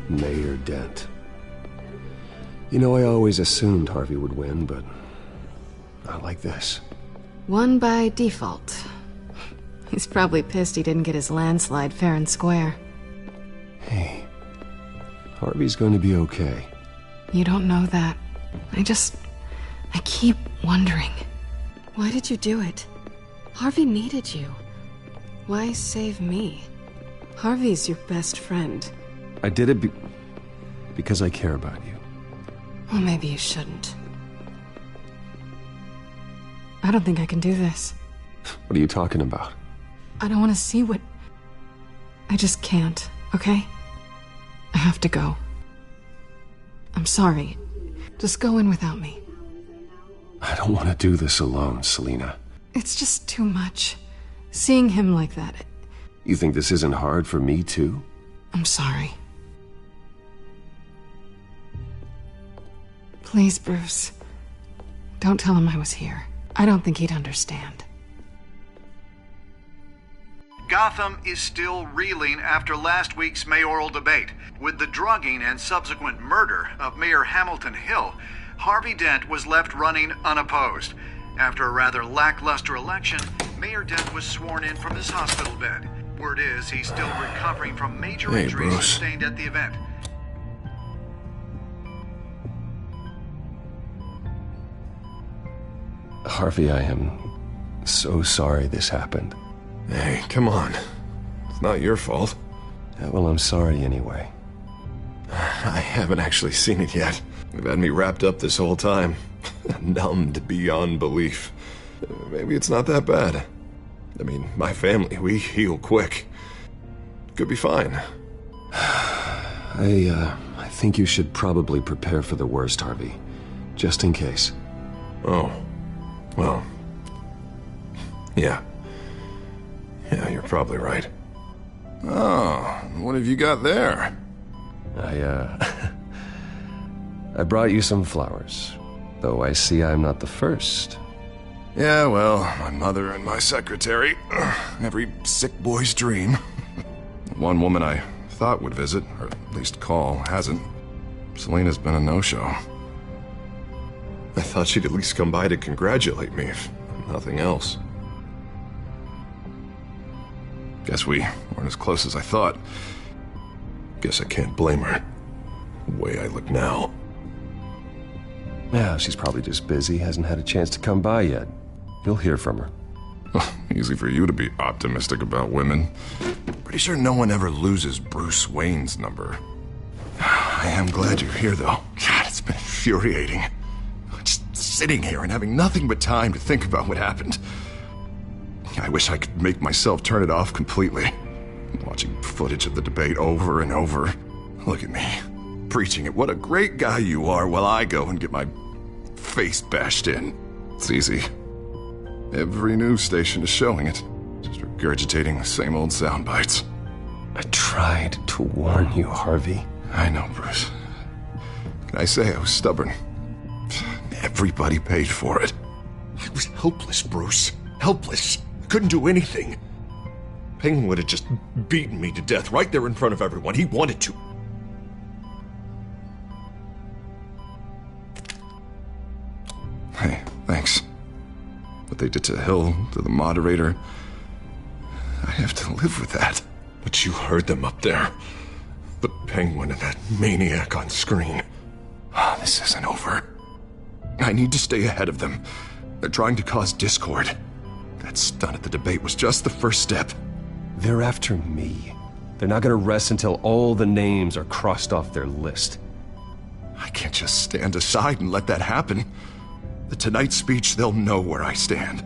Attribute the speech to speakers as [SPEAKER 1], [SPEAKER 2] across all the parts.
[SPEAKER 1] Mayor Dent. You know, I always assumed Harvey would win, but not like this.
[SPEAKER 2] Won by default. He's probably pissed he didn't get his landslide fair and square.
[SPEAKER 1] Hey, Harvey's going to be okay.
[SPEAKER 2] You don't know that. I keep wondering. Why did you do it? Harvey needed you. Why save me? Harvey's your best friend.
[SPEAKER 1] I did it because I care about you.
[SPEAKER 2] Well, maybe you shouldn't. I don't think I can do this.
[SPEAKER 1] What are you talking about?
[SPEAKER 2] I don't want to see what... I just can't, okay? I have to go. I'm sorry. Just go in without me.
[SPEAKER 1] I don't want to do this alone, Selina.
[SPEAKER 2] It's just too much. Seeing him like that...
[SPEAKER 1] You think this isn't hard for me, too?
[SPEAKER 2] I'm sorry. Please, Bruce. Don't tell him I was here. I don't think he'd understand.
[SPEAKER 3] Gotham is still reeling after last week's mayoral debate. With the drugging and subsequent murder of Mayor Hamilton Hill, Harvey Dent was left running unopposed. After a rather lackluster election, Mayor Dent was sworn in from his hospital bed. Word is he's still recovering from major injuries sustained at the event.
[SPEAKER 1] Harvey, I am so sorry this happened.
[SPEAKER 4] Hey, come on. It's not your fault.
[SPEAKER 1] Yeah, well, I'm sorry anyway.
[SPEAKER 4] I haven't actually seen it yet. They've had me wrapped up this whole time. Numbed beyond belief. Maybe it's not that bad. I mean, my family, we heal quick. Could be fine.
[SPEAKER 1] I think you should probably prepare for the worst, Harvey. Just in case.
[SPEAKER 4] Oh. Well. Yeah. Yeah, you're probably right. Oh, what have you got there?
[SPEAKER 1] I brought you some flowers. Though I see I'm not the first.
[SPEAKER 4] Yeah, well, my mother and my secretary. Every sick boy's dream. One woman I thought would visit, or at least call, hasn't. Selina's been a no-show. I thought she'd at least come by to congratulate me, if nothing else. Guess we weren't as close as I thought. Guess I can't blame her. The way I look now.
[SPEAKER 1] Yeah, she's probably just busy, hasn't had a chance to come by yet. You'll hear from her.
[SPEAKER 4] Easy for you to be optimistic about women. Pretty sure no one ever loses Bruce Wayne's number. I am glad you're here, though. God, it's been infuriating. Just sitting here and having nothing but time to think about what happened. I wish I could make myself turn it off completely. Watching footage of the debate over and over. Look at me, preaching at what a great guy you are while I go and get my face bashed in. It's easy. Every news station is showing it. Just regurgitating the same old sound bites.
[SPEAKER 1] I tried to warn you, Harvey.
[SPEAKER 4] I know, Bruce. Can I say I was stubborn? Everybody paid for it. I was helpless, Bruce. Helpless. I couldn't do anything. Penguin would have just beaten me to death right there in front of everyone. He wanted to. Hey, thanks. What they did to Hill, to the moderator, I have to live with that. But you heard them up there. The Penguin and that maniac on screen. This isn't over. I need to stay ahead of them. They're trying to cause discord. That stunt at the debate was just the first step.
[SPEAKER 1] They're after me. They're not gonna rest until all the names are crossed off their list.
[SPEAKER 4] I can't just stand aside and let that happen. The Tonight speech, they'll know where I stand.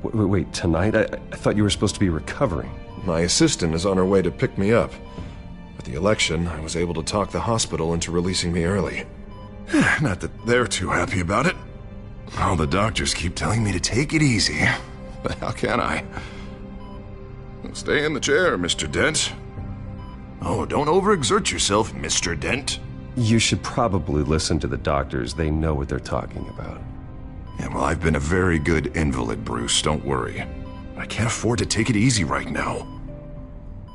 [SPEAKER 1] Wait, tonight? I thought you were supposed to be recovering.
[SPEAKER 4] My assistant is on her way to pick me up. At the election, I was able to talk the hospital into releasing me early. Not that they're too happy about it. All the doctors keep telling me to take it easy. But how can I? Stay in the chair, Mr. Dent. Oh, don't overexert yourself, Mr. Dent.
[SPEAKER 1] You should probably listen to the doctors. They know what they're talking about.
[SPEAKER 4] Yeah, well, I've been a very good invalid, Bruce. Don't worry. I can't afford to take it easy right now.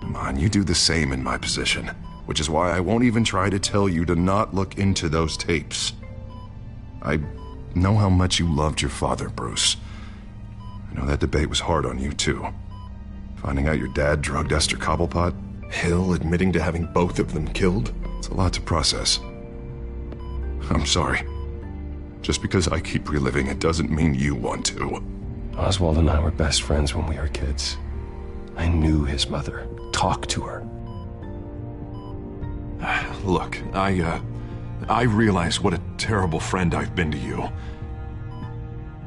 [SPEAKER 4] Come on, you do the same in my position. which is why I won't even try to tell you to not look into those tapes. I know how much you loved your father, Bruce. I know that debate was hard on you, too. Finding out your dad drugged Esther Cobblepot, Hill admitting to having both of them killed, it's a lot to process. I'm sorry. Just because I keep reliving it doesn't mean you want to.
[SPEAKER 1] Oswald and I were best friends when we were kids. I knew his mother. Talked to her.
[SPEAKER 5] Look, I realize what a terrible friend I've been to you.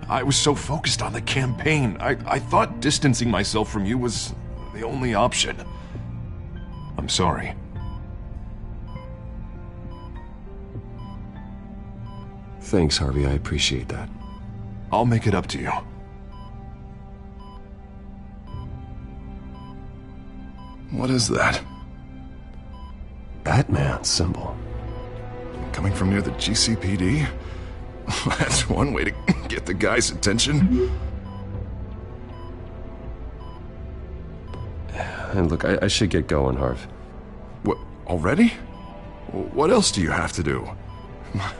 [SPEAKER 5] I was so focused on the campaign. I thought distancing myself from you was the only option. I'm sorry.
[SPEAKER 1] Thanks, Harvey. I appreciate that.
[SPEAKER 5] I'll make it up to you.
[SPEAKER 4] What is that?
[SPEAKER 1] Batman's symbol.
[SPEAKER 4] Coming from near the GCPD? That's one way to get the guy's attention.
[SPEAKER 1] And look, I should get going, Harv.
[SPEAKER 4] What, already? What else do you have to do?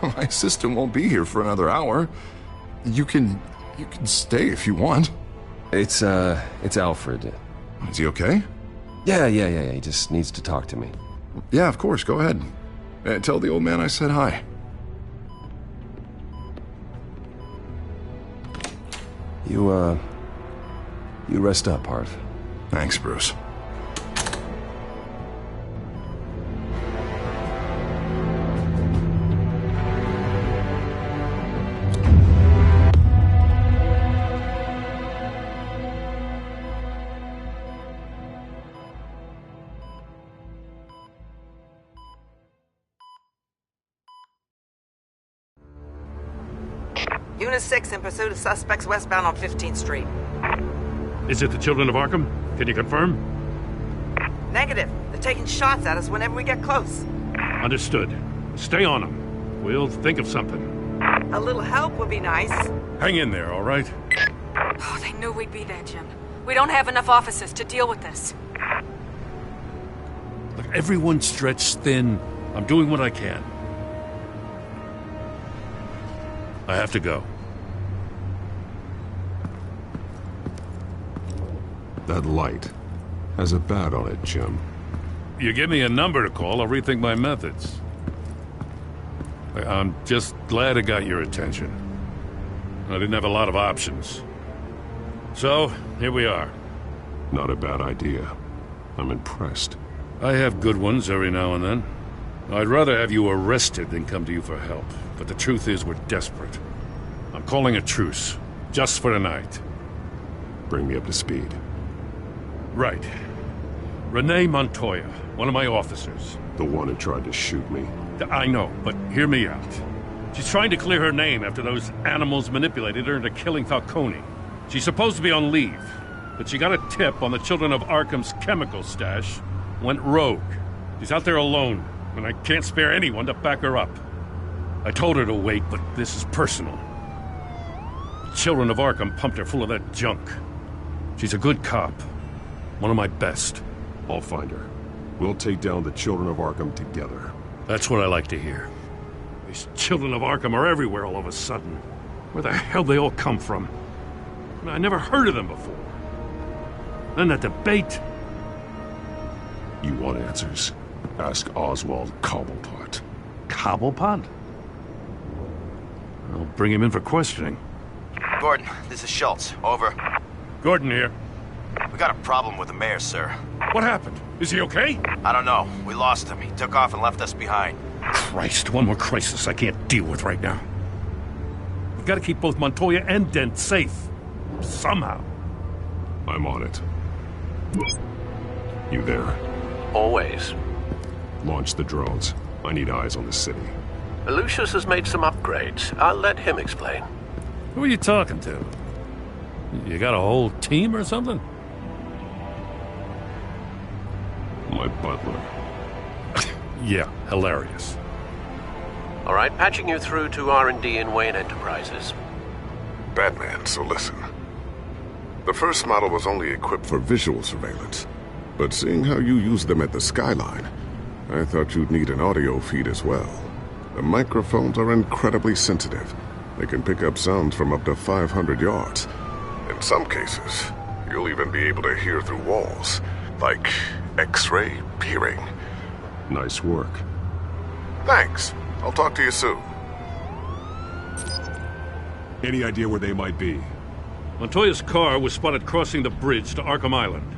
[SPEAKER 4] My assistant won't be here for another hour. You can stay if you want.
[SPEAKER 1] It's Alfred.
[SPEAKER 4] Is he okay?
[SPEAKER 1] Yeah. He just needs to talk to me.
[SPEAKER 4] Yeah, of course. Go ahead. Tell the old man I said hi.
[SPEAKER 1] You rest up, Harv.
[SPEAKER 4] Thanks, Bruce.
[SPEAKER 6] Unit 6 in pursuit of suspects westbound on 15th Street.
[SPEAKER 7] Is it the Children of Arkham? Can you confirm?
[SPEAKER 6] Negative. They're taking shots at us whenever we get close.
[SPEAKER 7] Understood. Stay on them. We'll think of something.
[SPEAKER 6] A little help would be nice.
[SPEAKER 7] Hang in there, all right?
[SPEAKER 8] Oh, they knew we'd be there, Jim. We don't have enough officers to deal with this.
[SPEAKER 7] Look, everyone's stretched thin. I'm doing what I can. I have to go.
[SPEAKER 9] That light has a bat on it, Jim.
[SPEAKER 7] You give me a number to call, I'll rethink my methods. I'm just glad it got your attention. I didn't have a lot of options. So, here we are.
[SPEAKER 9] Not a bad idea. I'm impressed.
[SPEAKER 7] I have good ones every now and then. I'd rather have you arrested than come to you for help. But the truth is, we're desperate. I'm calling a truce. Just for tonight.
[SPEAKER 9] Bring me up to speed.
[SPEAKER 7] Right. Renee Montoya, one of my officers.
[SPEAKER 9] The one who tried to shoot me.
[SPEAKER 7] I know, but hear me out. She's trying to clear her name after those animals manipulated her into killing Falcone. She's supposed to be on leave, but she got a tip on the Children of Arkham's chemical stash, went rogue. She's out there alone, and I can't spare anyone to back her up. I told her to wait, but this is personal. The Children of Arkham pumped her full of that junk. She's a good cop. One of my best.
[SPEAKER 9] I'll find her. We'll take down the Children of Arkham together.
[SPEAKER 7] That's what I like to hear. These Children of Arkham are everywhere all of a sudden. Where the hell they all come from? I never heard of them before. Then that debate.
[SPEAKER 9] You want answers? Ask Oswald Cobblepot.
[SPEAKER 7] Cobblepot? I'll bring him in for questioning.
[SPEAKER 10] Gordon, this is Schultz. Over.
[SPEAKER 7] Gordon here.
[SPEAKER 10] We got a problem with the mayor, sir.
[SPEAKER 7] What happened? Is he okay?
[SPEAKER 10] I don't know. We lost him. He took off and left us behind.
[SPEAKER 7] Christ, one more crisis I can't deal with right now. We've got to keep both Montoya and Dent safe. Somehow.
[SPEAKER 9] I'm on it. You there?
[SPEAKER 11] Always.
[SPEAKER 9] Launch the drones. I need eyes on the city.
[SPEAKER 11] Lucius has made some upgrades. I'll let him explain.
[SPEAKER 7] Who are you talking to? You got a whole team or something?
[SPEAKER 9] My butler.
[SPEAKER 7] Yeah, hilarious.
[SPEAKER 11] All right, patching you through to R&D in Wayne Enterprises.
[SPEAKER 12] Batman, so listen. The first model was only equipped for visual surveillance, but seeing how you use them at the Skyline, I thought you'd need an audio feed as well. The microphones are incredibly sensitive. They can pick up sounds from up to 500 yards. In some cases, you'll even be able to hear through walls, like X-ray peering.
[SPEAKER 9] Nice work.
[SPEAKER 12] Thanks. I'll talk to you soon.
[SPEAKER 9] Any idea where they might be?
[SPEAKER 7] Montoya's car was spotted crossing the bridge to Arkham Island.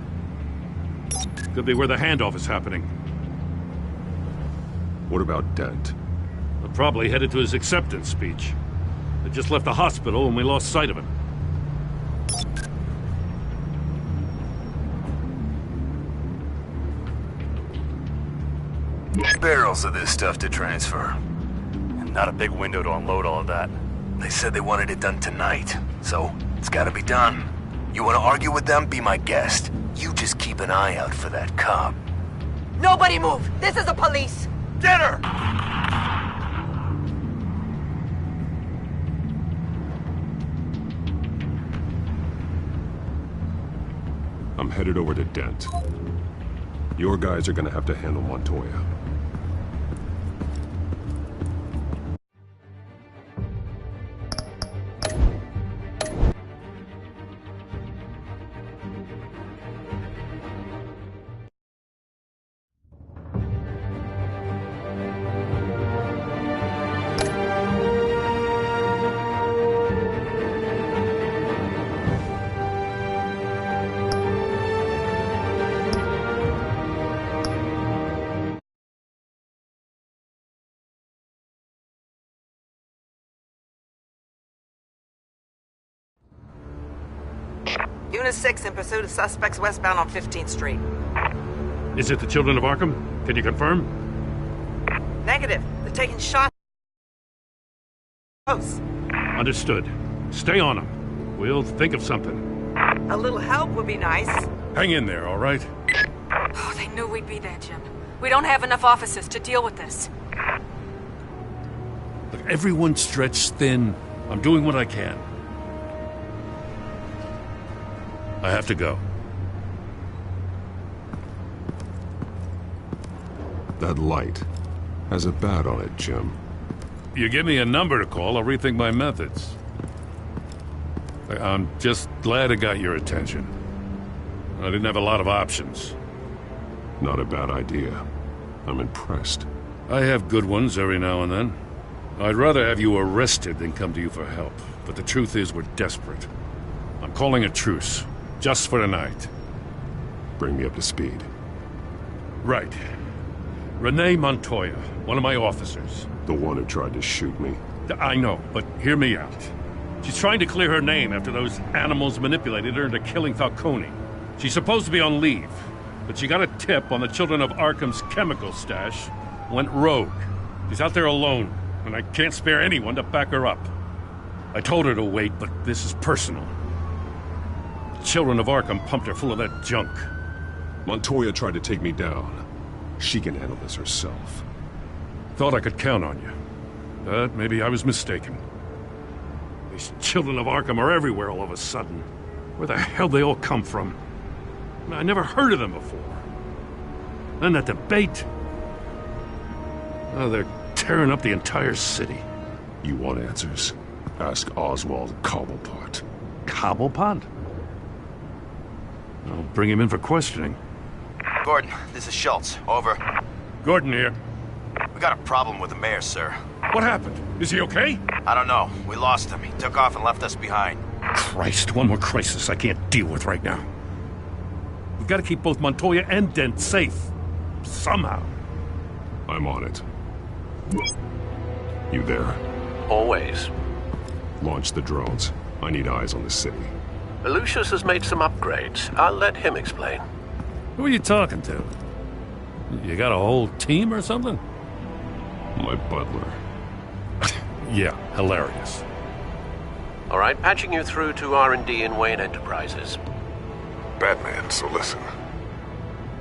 [SPEAKER 7] Could be where the handoff is happening.
[SPEAKER 9] What about Dent?
[SPEAKER 7] They're probably headed to his acceptance speech. They just left the hospital and we lost sight of him.
[SPEAKER 13] Barrels of this stuff to transfer. And not a big window to unload all of that. They said they wanted it done tonight, so it's gotta be done. You wanna argue with them? Be my guest. You just keep an eye out for that cop.
[SPEAKER 6] Nobody move! This is the police!
[SPEAKER 13] Get her!
[SPEAKER 9] I'm headed over to Dent. Your guys are gonna have to handle Montoya.
[SPEAKER 6] Unit 6 in pursuit of suspects westbound on 15th Street.
[SPEAKER 7] Is it the Children of Arkham? Can you confirm?
[SPEAKER 6] Negative. They're taking shots. Close.
[SPEAKER 7] Understood. Stay on them. We'll think of something.
[SPEAKER 6] A little help would be nice.
[SPEAKER 7] Hang in there, all right?
[SPEAKER 8] Oh, they knew we'd be there, Jim. We don't have enough officers to deal with this.
[SPEAKER 7] Look, everyone's stretched thin. I'm doing what I can. I have to go.
[SPEAKER 9] That light has a bat on it, Jim.
[SPEAKER 7] You give me a number to call, I'll rethink my methods. I'm just glad it got your attention. I didn't have a lot of options.
[SPEAKER 9] Not a bad idea. I'm impressed.
[SPEAKER 7] I have good ones every now and then. I'd rather have you arrested than come to you for help. But the truth is, we're desperate. I'm calling a truce. Just for tonight.
[SPEAKER 9] Bring me up to speed.
[SPEAKER 7] Right. Renee Montoya, one of my officers.
[SPEAKER 9] The one who tried to shoot me.
[SPEAKER 7] I know, but hear me out. She's trying to clear her name after those animals manipulated her into killing Falcone. She's supposed to be on leave, but she got a tip on the Children of Arkham's chemical stash, went rogue. She's out there alone, and I can't spare anyone to back her up. I told her to wait, but this is personal. Children of Arkham pumped her full of that junk.
[SPEAKER 9] Montoya tried to take me down. She can handle this herself.
[SPEAKER 7] Thought I could count on you. But maybe I was mistaken. These Children of Arkham are everywhere all of a sudden. Where the hell they all come from? I never heard of them before. Then that debate. Oh, they're tearing up the entire city.
[SPEAKER 9] You want answers? Ask Oswald Cobblepot.
[SPEAKER 7] Cobblepot? I'll bring him in for questioning.
[SPEAKER 10] Gordon, this is Schultz. Over.
[SPEAKER 7] Gordon here.
[SPEAKER 10] We got a problem with the mayor, sir.
[SPEAKER 7] What happened? Is he okay?
[SPEAKER 10] I don't know. We lost him. He took off and left us behind.
[SPEAKER 7] Christ, one more crisis I can't deal with right now. We've got to keep both Montoya and Dent safe. Somehow.
[SPEAKER 9] I'm on it. You there?
[SPEAKER 11] Always.
[SPEAKER 9] Launch the drones. I need eyes on the city.
[SPEAKER 11] Lucius has made some upgrades. I'll let him explain.
[SPEAKER 7] Who are you talking to? You got a whole team or something?
[SPEAKER 9] My butler.
[SPEAKER 7] Yeah, hilarious.
[SPEAKER 11] All right, patching you through to R&D in Wayne Enterprises.
[SPEAKER 12] Batman, so listen.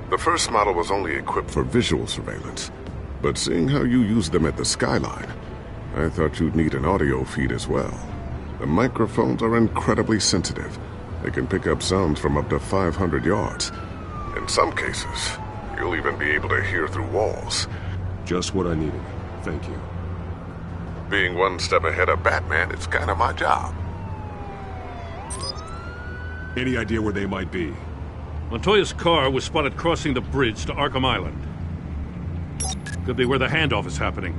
[SPEAKER 12] The first model was only equipped for visual surveillance, but seeing how you use them at the skyline, I thought you'd need an audio feed as well. The microphones are incredibly sensitive. They can pick up sounds from up to 500 yards. In some cases, You'll even be able to hear through walls.
[SPEAKER 9] Just what I needed. Thank you.
[SPEAKER 12] Being one step ahead of Batman, it's kind of my job.
[SPEAKER 9] Any idea where they might be?
[SPEAKER 7] Montoya's car was spotted crossing the bridge to Arkham Island. Could be where the handoff is happening.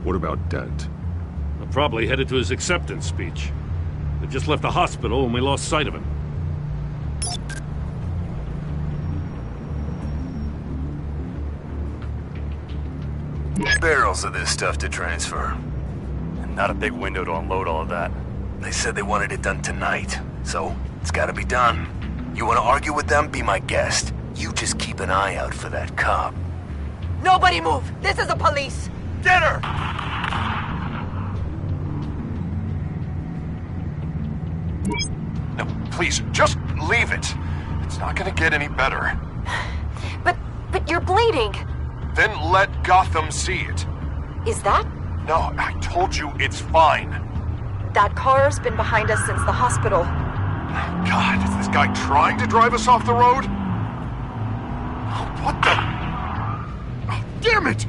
[SPEAKER 9] What about Dent?
[SPEAKER 7] Probably headed to his acceptance speech. They just left the hospital when we lost sight of him.
[SPEAKER 13] Barrels of this stuff to transfer. And not a big window to unload all of that. They said they wanted it done tonight, so it's gotta be done. You wanna argue with them? Be my guest. You just keep an eye out for that cop.
[SPEAKER 6] Nobody move! This is the police!
[SPEAKER 13] Get her!
[SPEAKER 5] No, please, just leave it. It's not gonna get any better.
[SPEAKER 14] But you're bleeding.
[SPEAKER 5] Then let Gotham see it.
[SPEAKER 14] Is that?
[SPEAKER 5] No, I told you it's fine.
[SPEAKER 14] That car's been behind us since the hospital.
[SPEAKER 5] God, is this guy trying to drive us off the road? What the? Damn it!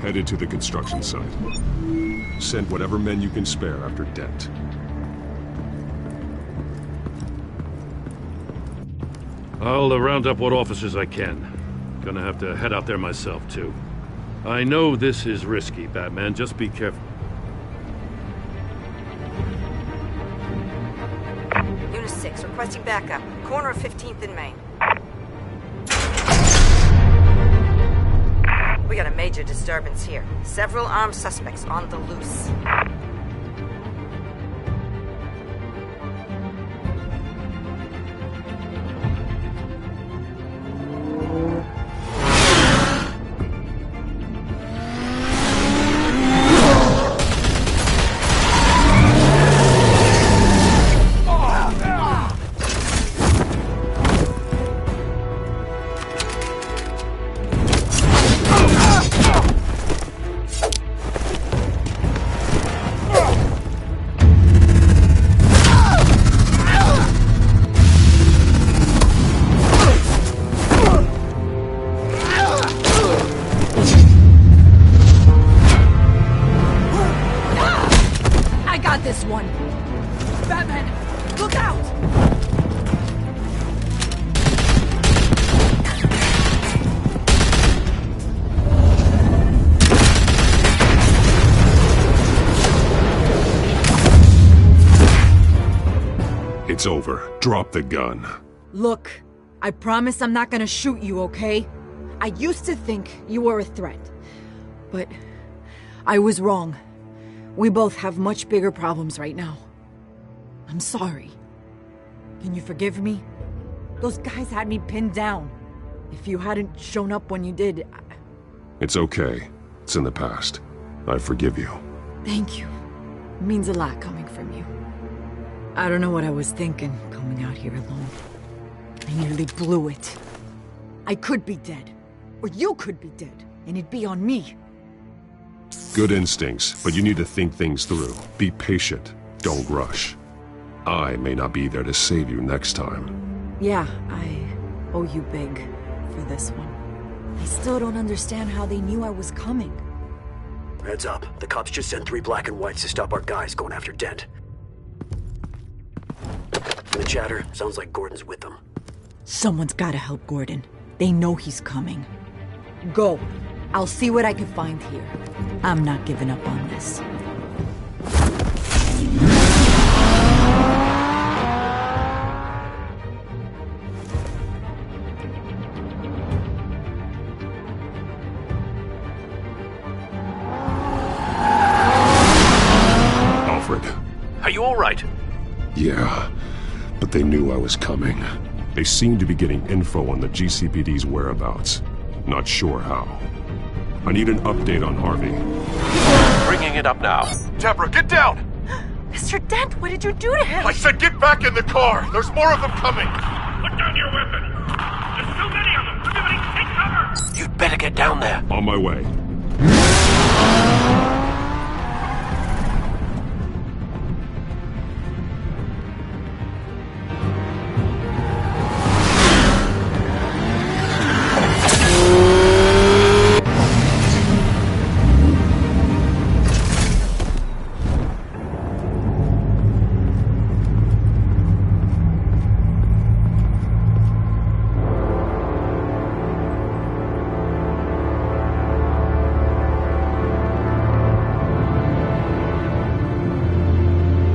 [SPEAKER 9] Headed to the construction site. Send whatever men you can spare after Dent.
[SPEAKER 7] I'll round up what officers I can. Gonna have to head out there myself, too. I know this is risky, Batman. Just be careful.
[SPEAKER 6] Unit 6, requesting backup. Corner of 15th and Main. We got a major disturbance here. Several armed suspects on the loose.
[SPEAKER 9] It's over. Drop the gun.
[SPEAKER 15] Look, I promise I'm not gonna shoot you, okay? I used to think you were a threat. But I was wrong. We both have much bigger problems right now. I'm sorry. Can you forgive me? Those guys had me pinned down. If you hadn't shown up when you did,
[SPEAKER 9] It's okay. It's in the past. I forgive you.
[SPEAKER 15] Thank you. It means a lot coming from you. I don't know what I was thinking, coming out here alone. I nearly blew it. I could be dead. Or you could be dead, and it'd be on me.
[SPEAKER 9] Good instincts, but you need to think things through. Be patient. Don't rush. I may not be there to save you next time.
[SPEAKER 15] Yeah, I owe you big for this one. I still don't understand how they knew I was coming.
[SPEAKER 16] Heads up. The cops just sent 3 black and whites to stop our guys going after Dent. From the chatter, sounds like Gordon's with them.
[SPEAKER 15] Someone's gotta help Gordon. They know he's coming. Go. I'll see what I can find here. I'm not giving up on this.
[SPEAKER 9] Yeah, but they knew I was coming. They seemed to be getting info on the GCPD's whereabouts. Not sure how. I need an update on Harvey.
[SPEAKER 11] Bringing it up now.
[SPEAKER 5] Deborah, get down!
[SPEAKER 14] Mr. Dent, what did you do to him?
[SPEAKER 5] I said get back in the car! There's more of them coming!
[SPEAKER 7] Put down your weapon! There's too many of them! Everybody take cover!
[SPEAKER 11] You'd better get down there.
[SPEAKER 9] On my way.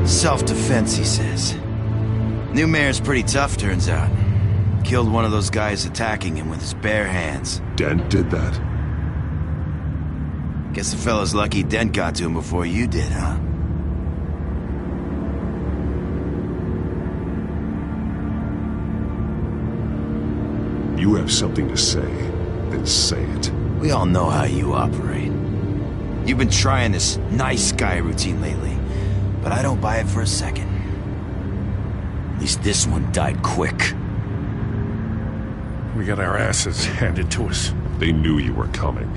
[SPEAKER 10] Self-defense, he says. New mayor's pretty tough, turns out. Killed one of those guys attacking him with his bare hands.
[SPEAKER 9] Dent did that?
[SPEAKER 10] Guess the fella's lucky Dent got to him before you did, huh?
[SPEAKER 9] You have something to say, then say it.
[SPEAKER 10] We all know how you operate. You've been trying this nice guy routine lately, but I don't buy it for a second. At least this one died quick.
[SPEAKER 7] We got our asses handed to us.
[SPEAKER 9] They knew you were coming.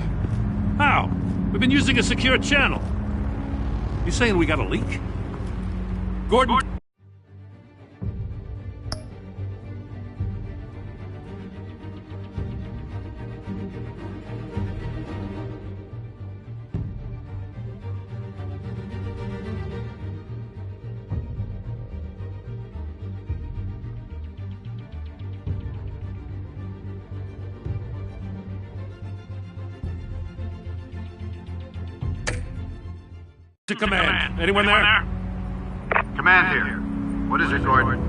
[SPEAKER 7] How? We've been using a secure channel. You saying we got a leak? Gordon? To command. Anyone there?
[SPEAKER 3] Command here. What is it, Gordon?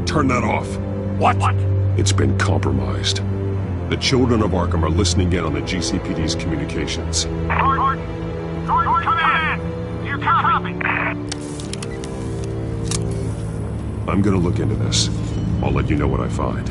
[SPEAKER 9] Turn that off.
[SPEAKER 7] What?
[SPEAKER 9] It's been compromised. The children of Arkham are listening in on the GCPD's communications.
[SPEAKER 17] Gordon, come in! You copy?
[SPEAKER 9] I'm gonna look into this. I'll let you know what I find.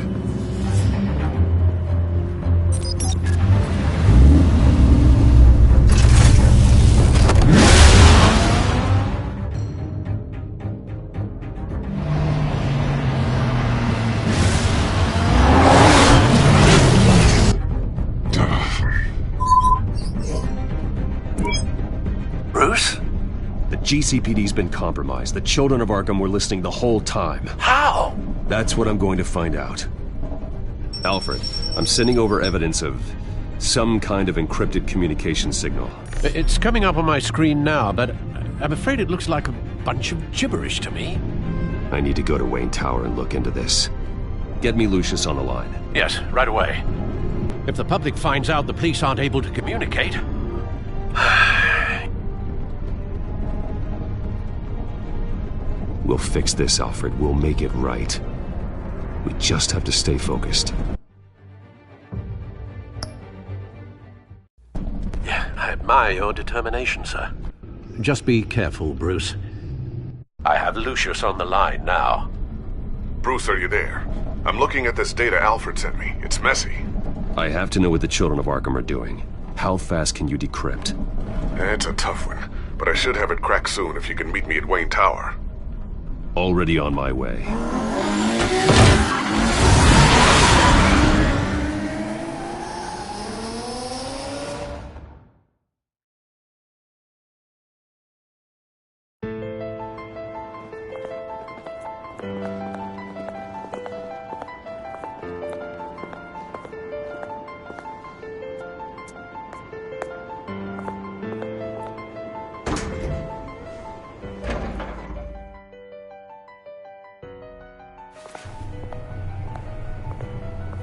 [SPEAKER 1] GCPD's been compromised. The children of Arkham were listening the whole time.
[SPEAKER 11] How?
[SPEAKER 1] That's what I'm going to find out. Alfred, I'm sending over evidence of some kind of encrypted communication signal.
[SPEAKER 11] It's coming up on my screen now, but I'm afraid it looks like a bunch of gibberish to me.
[SPEAKER 1] I need to go to Wayne Tower and look into this. Get me Lucius on the line.
[SPEAKER 11] Yes, right away. If the public finds out the police aren't able to communicate...
[SPEAKER 1] We'll fix this, Alfred. We'll make it right. We just have to stay focused.
[SPEAKER 11] I admire your determination, sir. Just be careful, Bruce. I have Lucius on the line now.
[SPEAKER 12] Bruce, are you there? I'm looking at this data Alfred sent me. It's messy.
[SPEAKER 1] I have to know what the children of Arkham are doing. How fast can you decrypt?
[SPEAKER 12] It's a tough one, but I should have it cracked soon if you can meet me at Wayne Tower.
[SPEAKER 1] Already on my way.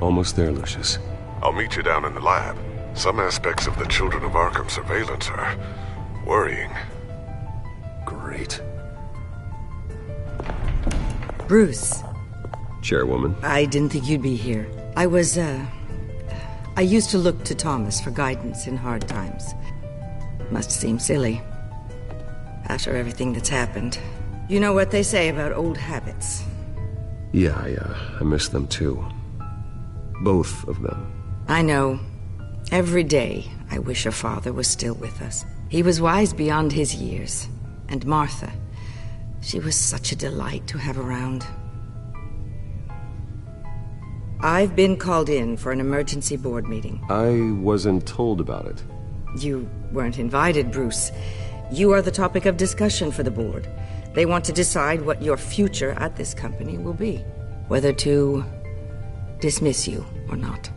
[SPEAKER 1] Almost there, Lucius.
[SPEAKER 12] I'll meet you down in the lab. Some aspects of the Children of Arkham surveillance are worrying.
[SPEAKER 1] Great.
[SPEAKER 18] Bruce.
[SPEAKER 1] Chairwoman.
[SPEAKER 18] I didn't think you'd be here. I used to look to Thomas for guidance in hard times. Must seem silly. After everything that's happened. You know what they say about old habits.
[SPEAKER 1] Yeah, I miss them too. Both of them.
[SPEAKER 18] I know. Every day, I wish her father was still with us. He was wise beyond his years. And Martha, she was such a delight to have around. I've been called in for an emergency board meeting.
[SPEAKER 1] I wasn't told about it.
[SPEAKER 18] You weren't invited, Bruce. You are the topic of discussion for the board. They want to decide what your future at this company will be. Whether to dismiss you or not.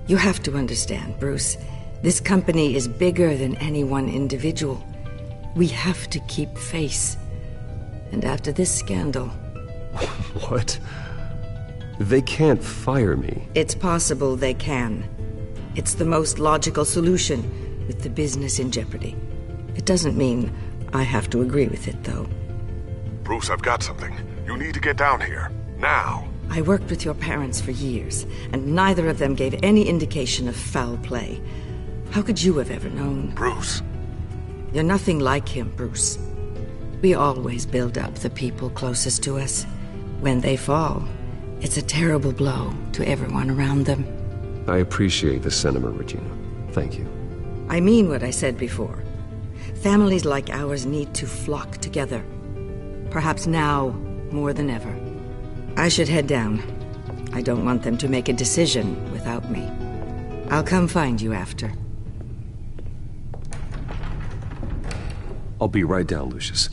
[SPEAKER 18] You have to understand, Bruce. This company is bigger than any one individual. We have to keep face. And after this scandal...
[SPEAKER 1] What? They can't fire me.
[SPEAKER 18] It's possible they can. It's the most logical solution with the business in jeopardy. It doesn't mean I have to agree with it, though.
[SPEAKER 12] Bruce, I've got something. You need to get down here. Now.
[SPEAKER 18] I worked with your parents for years, and neither of them gave any indication of foul play. How could you have ever known?
[SPEAKER 12] Bruce.
[SPEAKER 18] You're nothing like him, Bruce. We always build up the people closest to us. When they fall, it's a terrible blow to everyone around them.
[SPEAKER 1] I appreciate the sentiment, Regina. Thank you.
[SPEAKER 18] I mean what I said before. Families like ours need to flock together. Perhaps now more than ever. I should head down. I don't want them to make a decision without me. I'll come find you after.
[SPEAKER 1] I'll be right down, Lucius.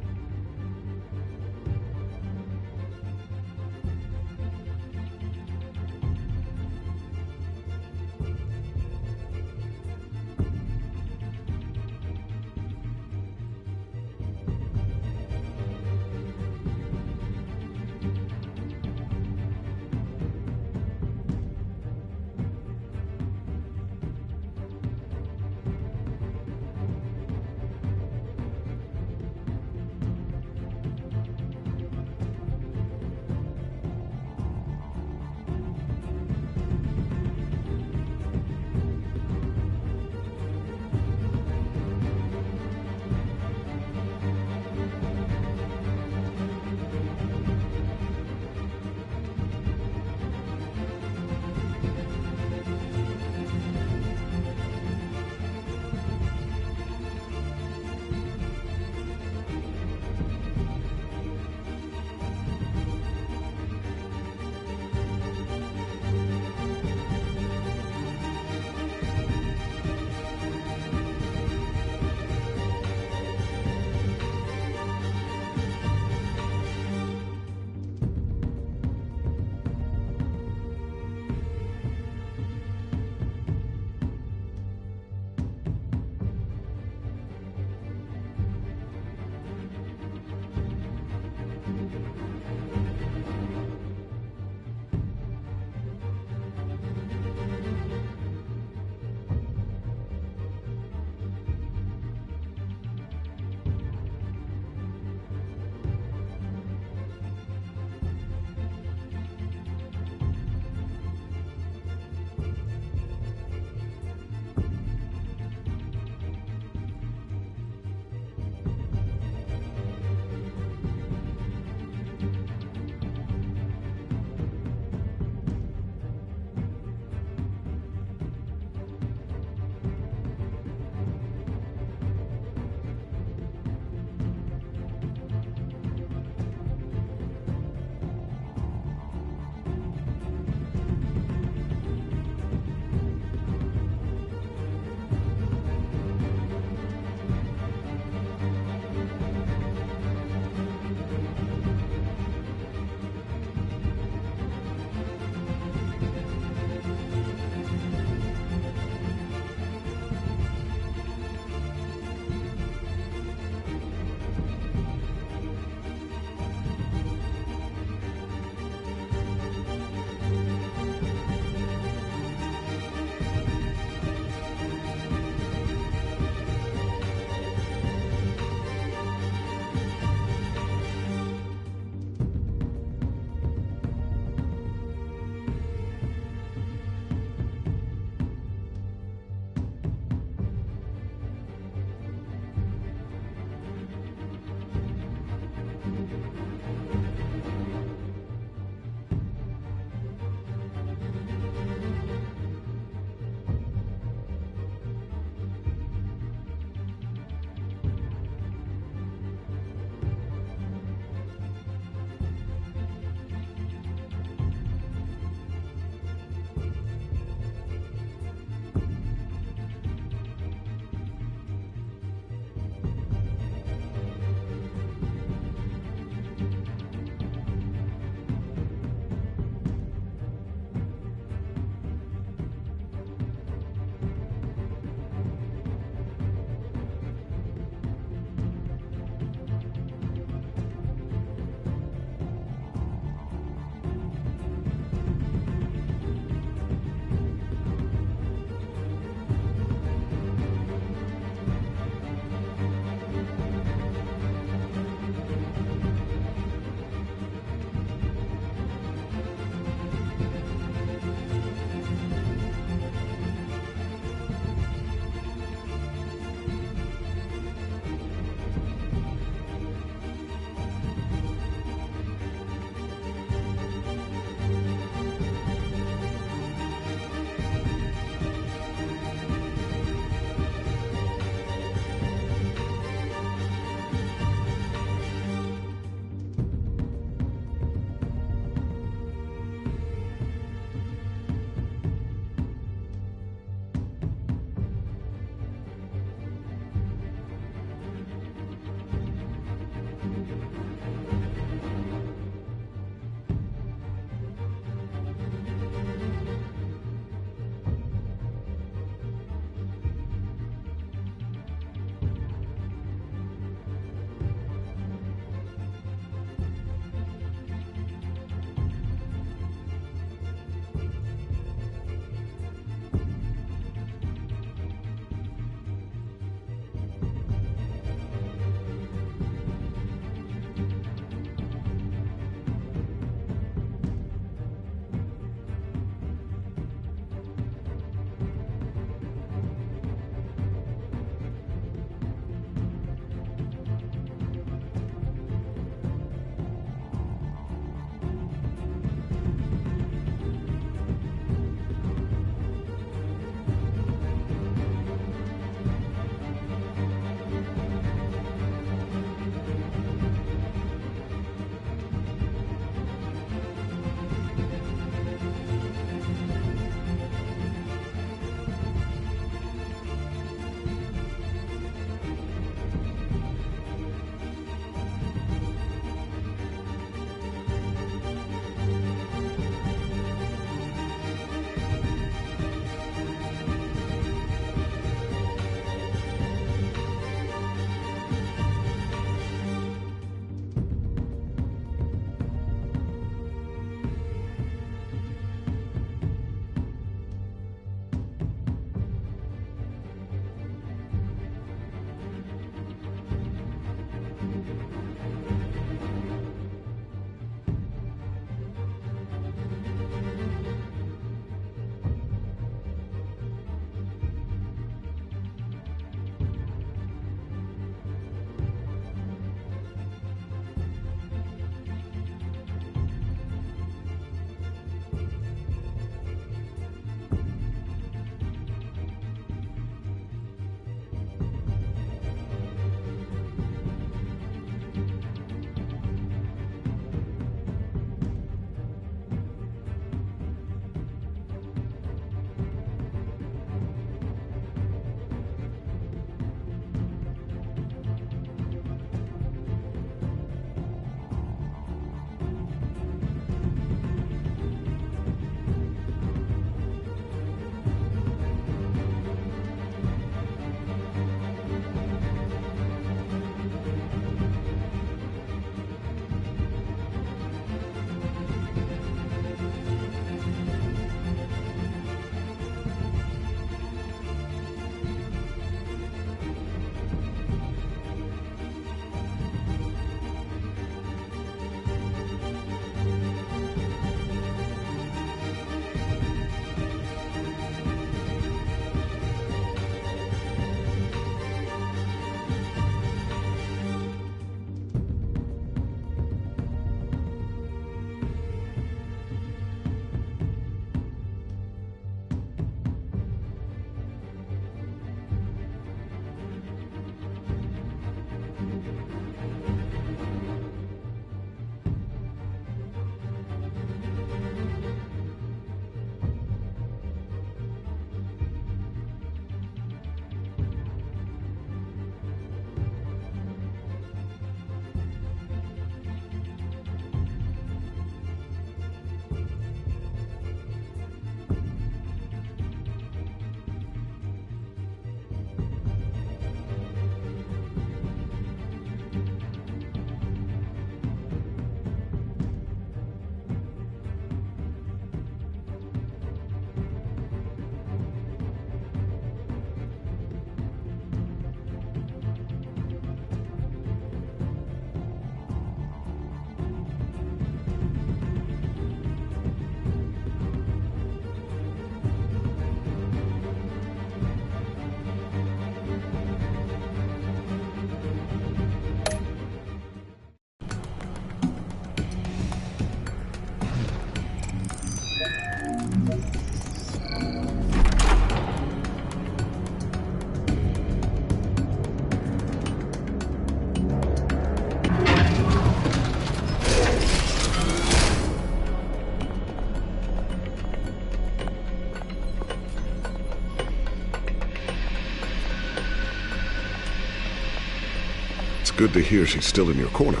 [SPEAKER 12] It's good to hear she's still in your corner.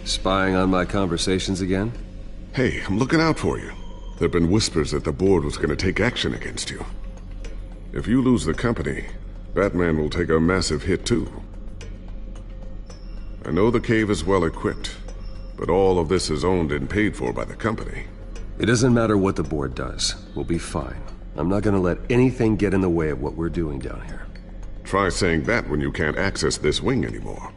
[SPEAKER 1] Spying on my conversations again?
[SPEAKER 12] Hey, I'm looking out for you. There have been whispers that the board was going to take action against you. If you lose the company, Batman will take a massive hit too. I know the cave is well equipped, but all of this is owned and paid for by the company.
[SPEAKER 1] It doesn't matter what the board does. We'll be fine. I'm not gonna let anything get in the way of what we're doing down here.
[SPEAKER 12] Try saying that when you can't access this wing anymore.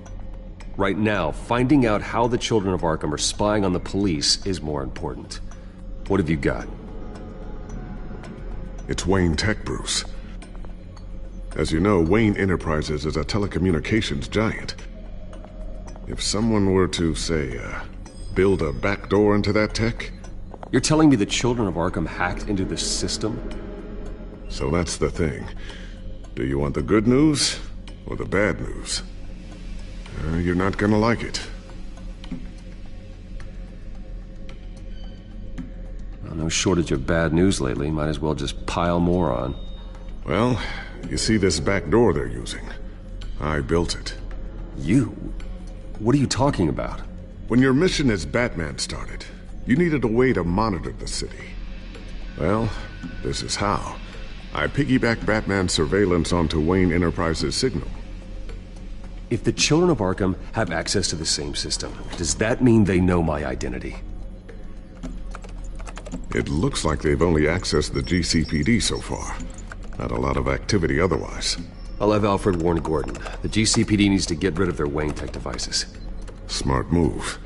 [SPEAKER 1] Right now, finding out how the Children of Arkham are spying on the police is more important. What have you got?
[SPEAKER 12] It's Wayne Tech, Bruce. As you know, Wayne Enterprises is a telecommunications giant. If someone were to, say, build a backdoor into that tech...
[SPEAKER 1] You're telling me the Children of Arkham hacked into the system?
[SPEAKER 12] So that's the thing. Do you want the good news or the bad news? You're not gonna like it.
[SPEAKER 1] Well, no shortage of bad news lately. Might as well just pile more on.
[SPEAKER 12] Well, you see this back door they're using? I built it.
[SPEAKER 1] You? What are you talking about?
[SPEAKER 12] When your mission as Batman started, you needed a way to monitor the city. Well, this is how. I piggybacked Batman's surveillance onto Wayne Enterprises' signal.
[SPEAKER 1] If the Children of Arkham have access to the same system, does that mean they know my identity?
[SPEAKER 12] It looks like they've only accessed the GCPD so far. Not a lot of activity otherwise.
[SPEAKER 1] I'll have Alfred warn Gordon. The GCPD needs to get rid of their Wayne Tech devices.
[SPEAKER 12] Smart move.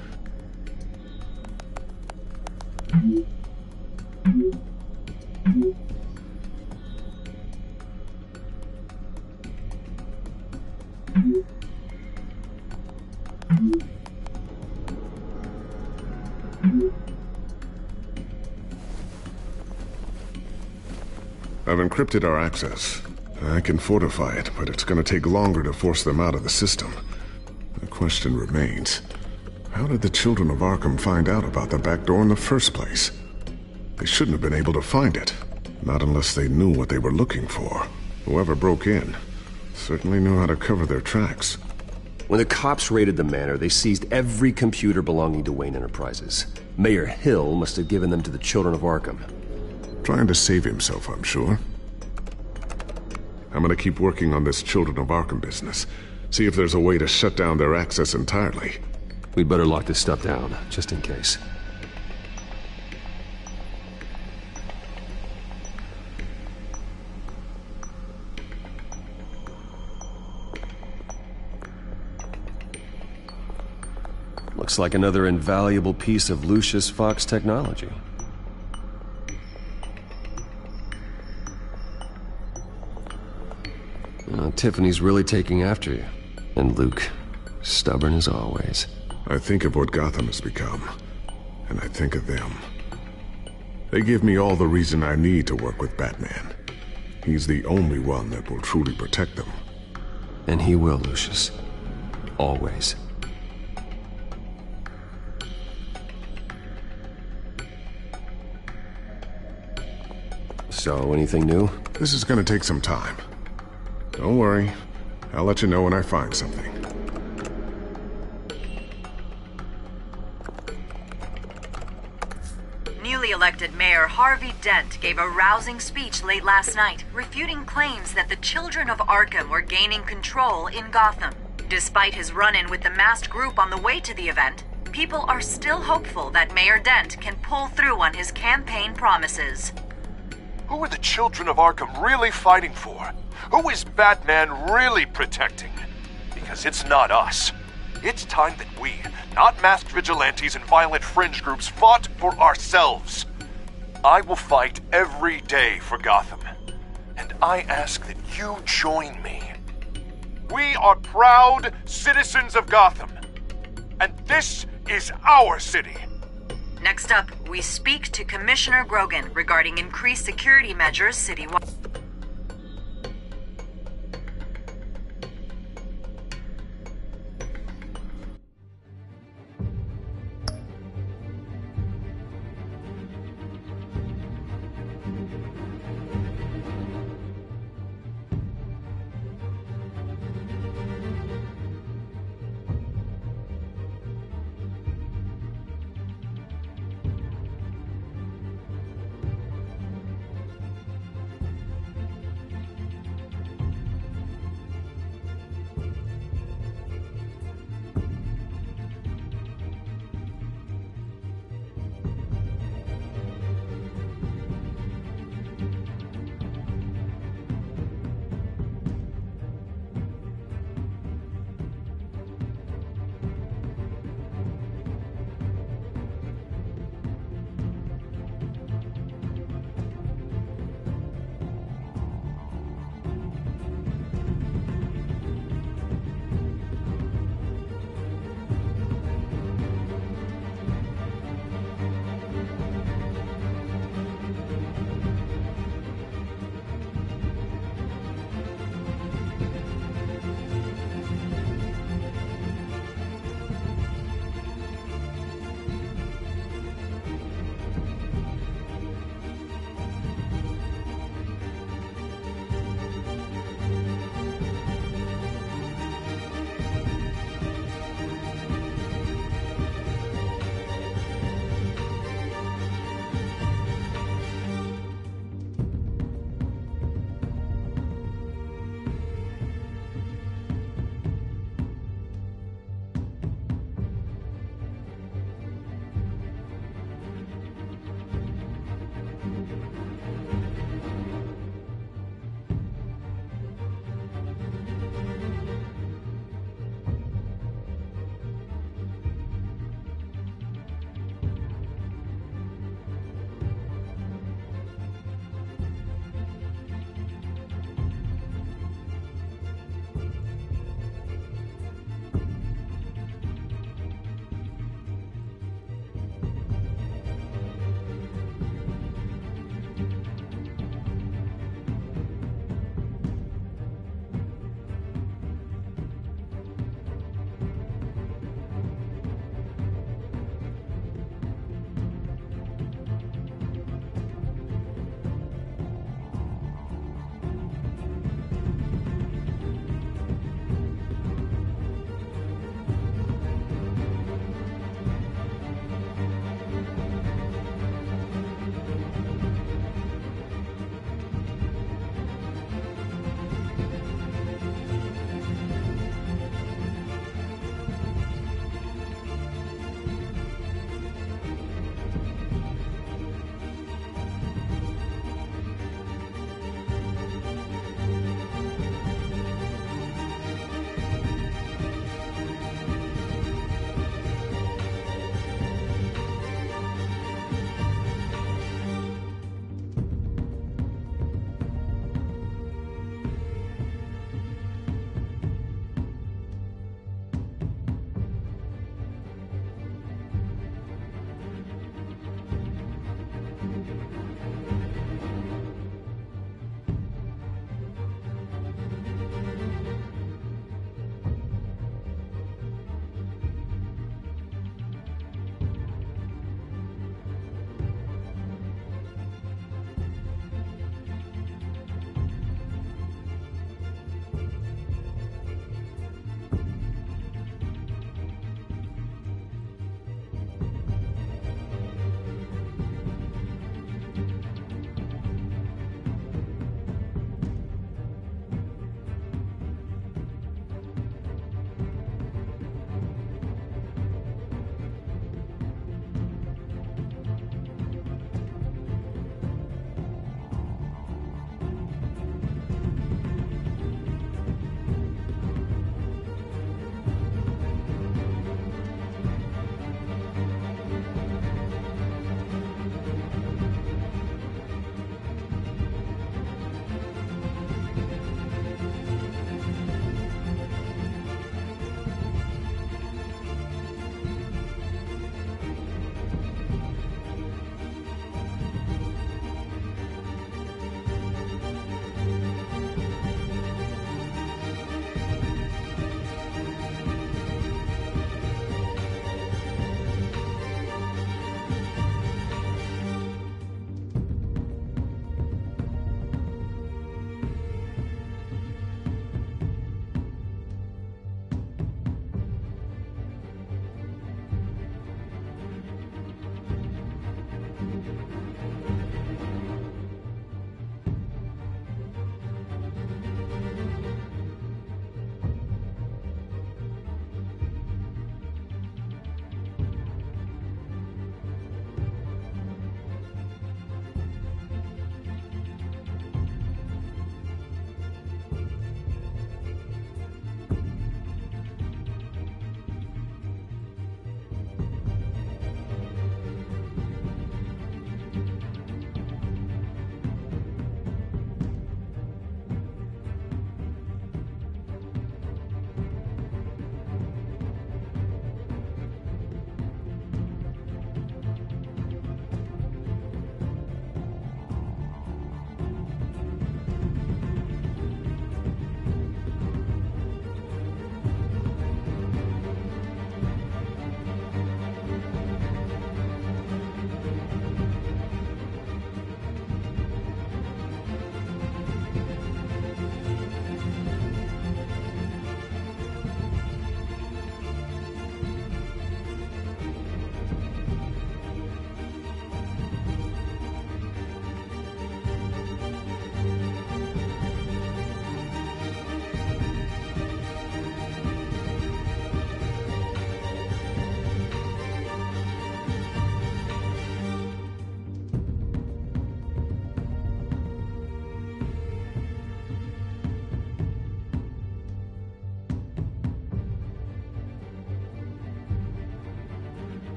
[SPEAKER 12] I've encrypted our access. I can fortify it, but it's gonna take longer to force them out of the system. The question remains, how did the Children of Arkham find out about the back door in the first place? They shouldn't have been able to find it. Not unless they knew what they were looking for. Whoever broke in certainly knew how to cover their tracks.
[SPEAKER 1] When the cops raided the manor, they seized every computer belonging to Wayne Enterprises. Mayor Hill must have given them to the Children of Arkham.
[SPEAKER 12] Trying to save himself, I'm sure. I'm gonna keep working on this Children of Arkham business. See if there's a way to shut down their access entirely.
[SPEAKER 1] We'd better lock this stuff down, just in case. Looks like another invaluable piece of Lucius Fox technology. Tiffany's really taking after you. And Luke, stubborn as always.
[SPEAKER 12] I think of what Gotham has become, and I think of them. They give me all the reason I need to work with Batman. He's the only one that will truly protect them.
[SPEAKER 1] And he will, Lucius. Always. So, anything new?
[SPEAKER 12] This is gonna take some time. Don't worry. I'll let you know when I find something.
[SPEAKER 19] Newly elected Mayor Harvey Dent gave a rousing speech late last night, refuting claims that the Children of Arkham were gaining control in Gotham. Despite his run-in with the masked group on the way to the event, people are still hopeful that Mayor Dent can pull through on his campaign promises.
[SPEAKER 5] Who are the Children of Arkham really fighting for? Who is Batman really protecting? Because it's not us. It's time that we, not masked vigilantes and violent fringe groups, fought for ourselves. I will fight every day for Gotham. And I ask that you join me. We are proud citizens of Gotham. And this is our city.
[SPEAKER 19] Next up, we speak to Commissioner Grogan regarding increased security measures citywide.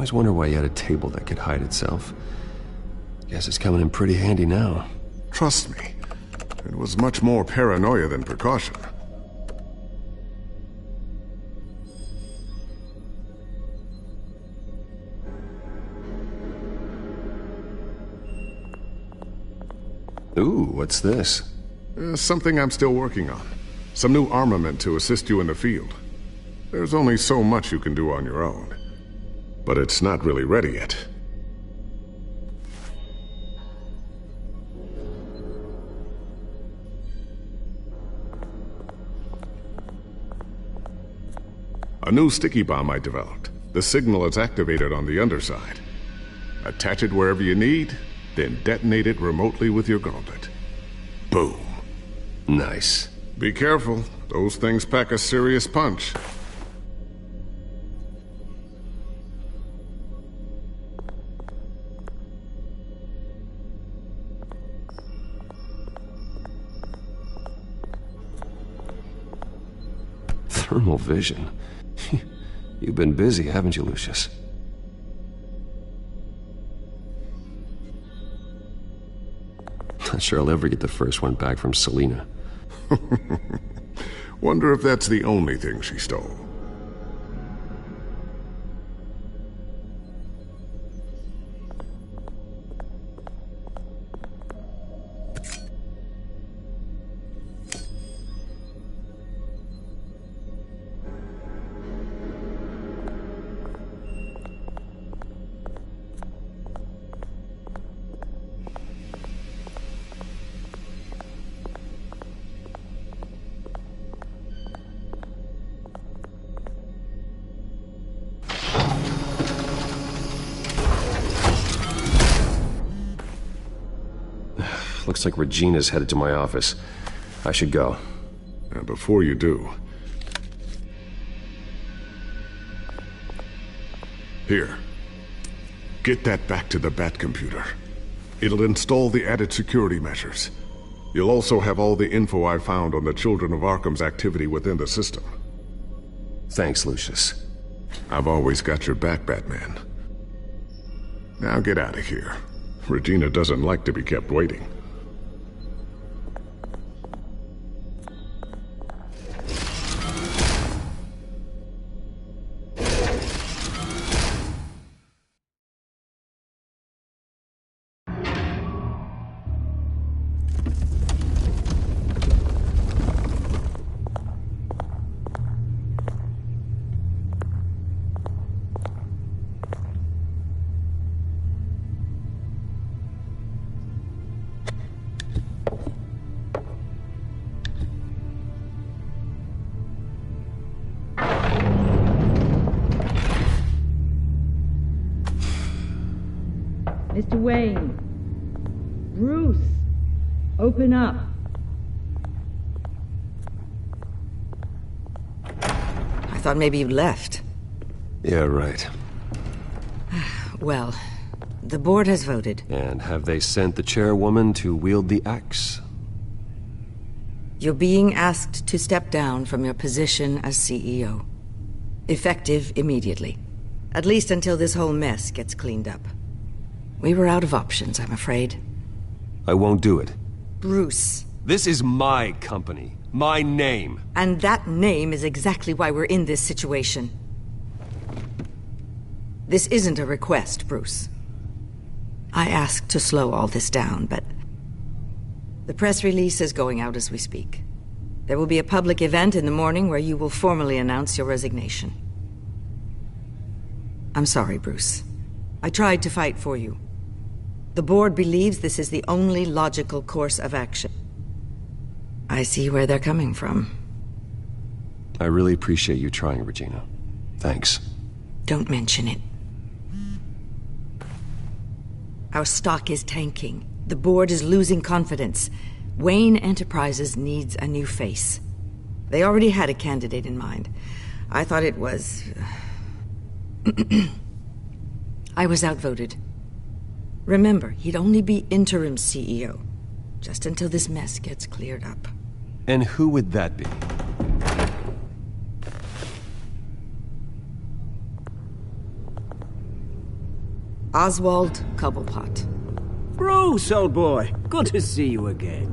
[SPEAKER 1] always wonder why you had a table that could hide itself. Guess it's coming in pretty handy now.
[SPEAKER 12] Trust me, it was much more paranoia than precaution.
[SPEAKER 1] Ooh, what's this?
[SPEAKER 12] Something I'm still working on. Some new armament to assist you in the field. There's only so much you can do on your own. But it's not really ready yet. A new sticky bomb I developed. The signal is activated on the underside. Attach it wherever you need, then detonate it remotely with your gauntlet. Boom.
[SPEAKER 1] Nice.
[SPEAKER 12] Be careful. Those things pack a serious punch.
[SPEAKER 1] Thermal vision. You've been busy, haven't you, Lucius? Not sure I'll ever get the first one back from Selena.
[SPEAKER 12] Wonder if that's the only thing she stole.
[SPEAKER 1] Looks like Regina's headed to my office. I should go.
[SPEAKER 12] Before you do... Here. Get that back to the Bat computer. It'll install the added security measures. You'll also have all the info I found on the Children of Arkham's activity within the system.
[SPEAKER 1] Thanks, Lucius.
[SPEAKER 12] I've always got your back, Batman. Now get out of here. Regina doesn't like to be kept waiting.
[SPEAKER 15] Mr. Wayne. Bruce. Open up.
[SPEAKER 18] I thought maybe you left.
[SPEAKER 1] Yeah, right.
[SPEAKER 18] Well, the board has voted.
[SPEAKER 1] And have they sent the chairwoman to wield the axe?
[SPEAKER 18] You're being asked to step down from your position as CEO. Effective immediately. At least until this whole mess gets cleaned up. We were out of options, I'm afraid.
[SPEAKER 1] I won't do it.
[SPEAKER 18] Bruce.
[SPEAKER 1] This is my company. My name.
[SPEAKER 18] And that name is exactly why we're in this situation. This isn't a request, Bruce. I asked to slow all this down, but... the press release is going out as we speak. There will be a public event in the morning where you will formally announce your resignation. I'm sorry, Bruce. I tried to fight for you. The board believes this is the only logical course of action. I see where they're coming from.
[SPEAKER 1] I really appreciate you trying, Regina. Thanks.
[SPEAKER 18] Don't mention it. Our stock is tanking. The board is losing confidence. Wayne Enterprises needs a new face. They already had a candidate in mind. I thought it was... I was outvoted. Remember, he'd only be interim CEO, just until this mess gets cleared up.
[SPEAKER 1] And who would that be?
[SPEAKER 18] Oswald Cobblepot.
[SPEAKER 20] Bruce, old boy. Good to see you again.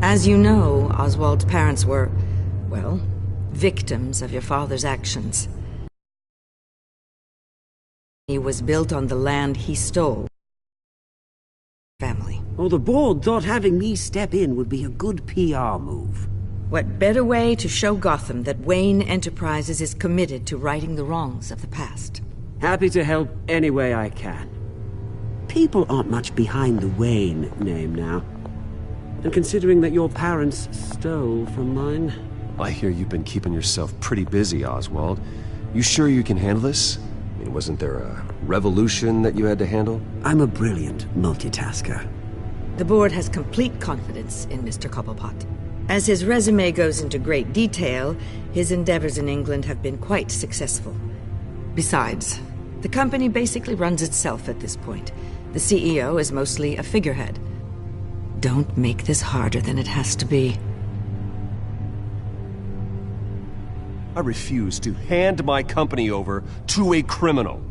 [SPEAKER 18] As you know, Oswald's parents were, well, victims of your father's actions. He was built on the land he stole. Family.
[SPEAKER 20] Oh, the board thought having me step in would be a good PR move.
[SPEAKER 18] What better way to show Gotham that Wayne Enterprises is committed to righting the wrongs of the past?
[SPEAKER 20] Happy to help any way I can. People aren't much behind the Wayne name now. And considering that your parents stole from mine...
[SPEAKER 1] I hear you've been keeping yourself pretty busy, Oswald. You sure you can handle this? I mean, wasn't there a revolution that you had to handle?
[SPEAKER 20] I'm a brilliant multitasker.
[SPEAKER 18] The board has complete confidence in Mr. Cobblepot. As his resume goes into great detail, his endeavors in England have been quite successful. Besides, the company basically runs itself at this point. The CEO is mostly a figurehead. Don't make this harder than it has to be.
[SPEAKER 1] I refuse to hand my company over to a criminal.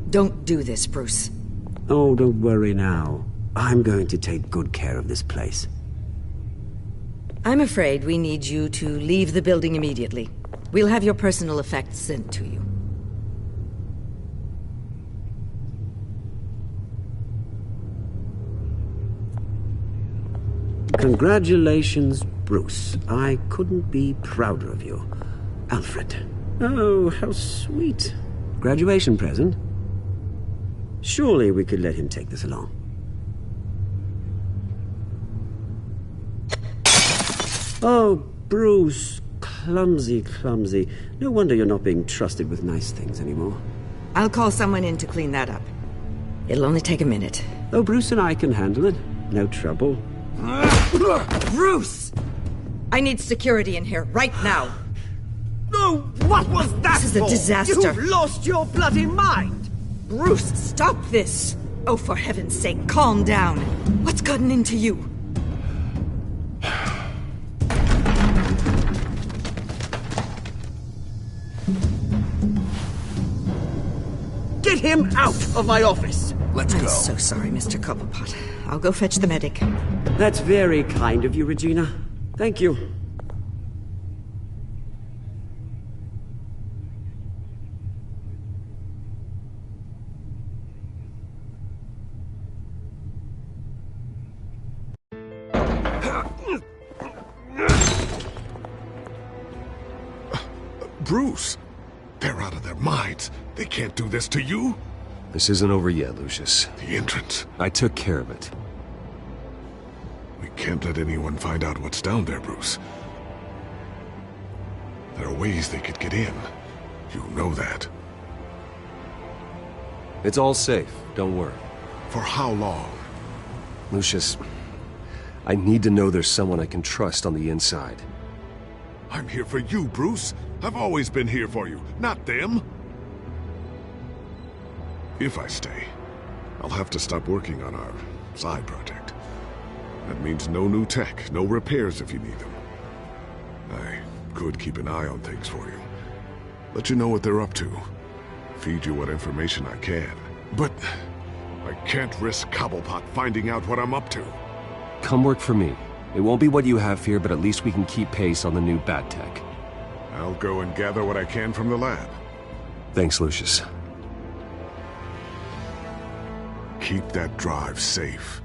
[SPEAKER 18] Don't do this, Bruce.
[SPEAKER 20] Oh, don't worry now. I'm going to take good care of this place.
[SPEAKER 18] I'm afraid we need you to leave the building immediately. We'll have your personal effects sent to you.
[SPEAKER 20] Congratulations, Bruce. I couldn't be prouder of you. Alfred. Oh, how sweet. Graduation present? Surely we could let him take this along. Oh, Bruce. Clumsy, clumsy. No wonder you're not being trusted with nice things anymore.
[SPEAKER 18] I'll call someone in to clean that up. It'll only take a minute.
[SPEAKER 20] Oh, Bruce and I can handle it. No trouble.
[SPEAKER 18] Bruce! I need security in here, right now.
[SPEAKER 20] No, what was that
[SPEAKER 18] This is a
[SPEAKER 20] for?
[SPEAKER 18] disaster.
[SPEAKER 20] You've lost your bloody mind!
[SPEAKER 18] Bruce, stop this! Oh, for heaven's sake, calm down. What's gotten into you?
[SPEAKER 20] Get him out of my office!
[SPEAKER 18] I'm so sorry, Mr. Cobblepot. I'll go fetch the medic.
[SPEAKER 20] That's very kind of you, Regina. Thank you.
[SPEAKER 12] Bruce, they're out of their minds. They can't do this to you.
[SPEAKER 1] This isn't over yet, Lucius.
[SPEAKER 12] The entrance.
[SPEAKER 1] I took care of it.
[SPEAKER 12] We can't let anyone find out what's down there, Bruce. There are ways they could get in. You know that.
[SPEAKER 1] It's all safe, don't worry.
[SPEAKER 12] For how long?
[SPEAKER 1] Lucius, I need to know there's someone I can trust on the inside.
[SPEAKER 12] I'm here for you, Bruce. I've always been here for you, not them. If I stay, I'll have to stop working on our side project. That means no new tech, no repairs if you need them. I could keep an eye on things for you. Let you know what they're up to. Feed you what information I can. But I can't risk Cobblepot finding out what I'm up to.
[SPEAKER 1] Come work for me. It won't be what you have here, but at least we can keep pace on the new bat tech.
[SPEAKER 12] I'll go and gather what I can from the lab.
[SPEAKER 1] Thanks, Lucius.
[SPEAKER 12] Keep that drive safe.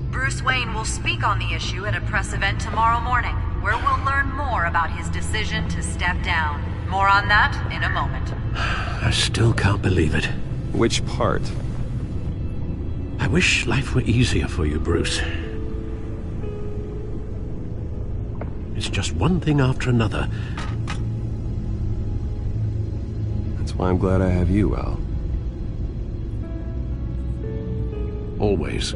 [SPEAKER 19] Bruce Wayne will speak on the issue at a press event tomorrow morning, where we'll learn more about his decision to step down. More on that in a moment.
[SPEAKER 11] I still can't believe it.
[SPEAKER 1] Which part?
[SPEAKER 11] I wish life were easier for you, Bruce. It's just one thing after another.
[SPEAKER 1] That's why I'm glad I have you, Al.
[SPEAKER 11] Always.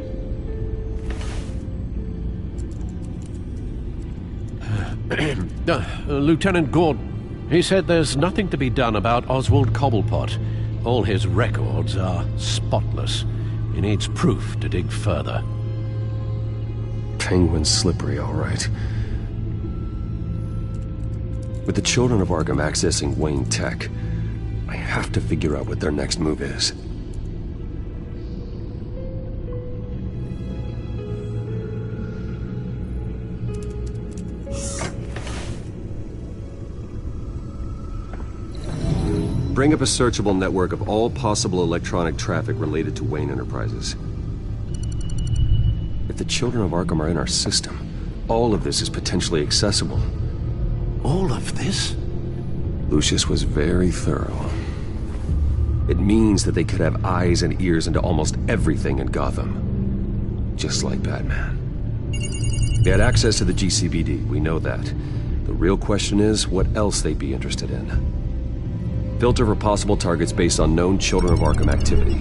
[SPEAKER 11] Lieutenant Gordon, he said there's nothing to be done about Oswald Cobblepot. All his records are spotless. He needs proof to dig further.
[SPEAKER 1] Penguin's slippery, all right. With the Children of Arkham accessing Wayne Tech, I have to figure out what their next move is. Bring up a searchable network of all possible electronic traffic related to Wayne Enterprises. If the Children of Arkham are in our system, all of this is potentially accessible.
[SPEAKER 11] All of this?
[SPEAKER 1] Lucius was very thorough. It means that they could have eyes and ears into almost everything in Gotham. Just like Batman. They had access to the GCPD, we know that. The real question is what else they'd be interested in. Filter for possible targets based on known Children of Arkham activity.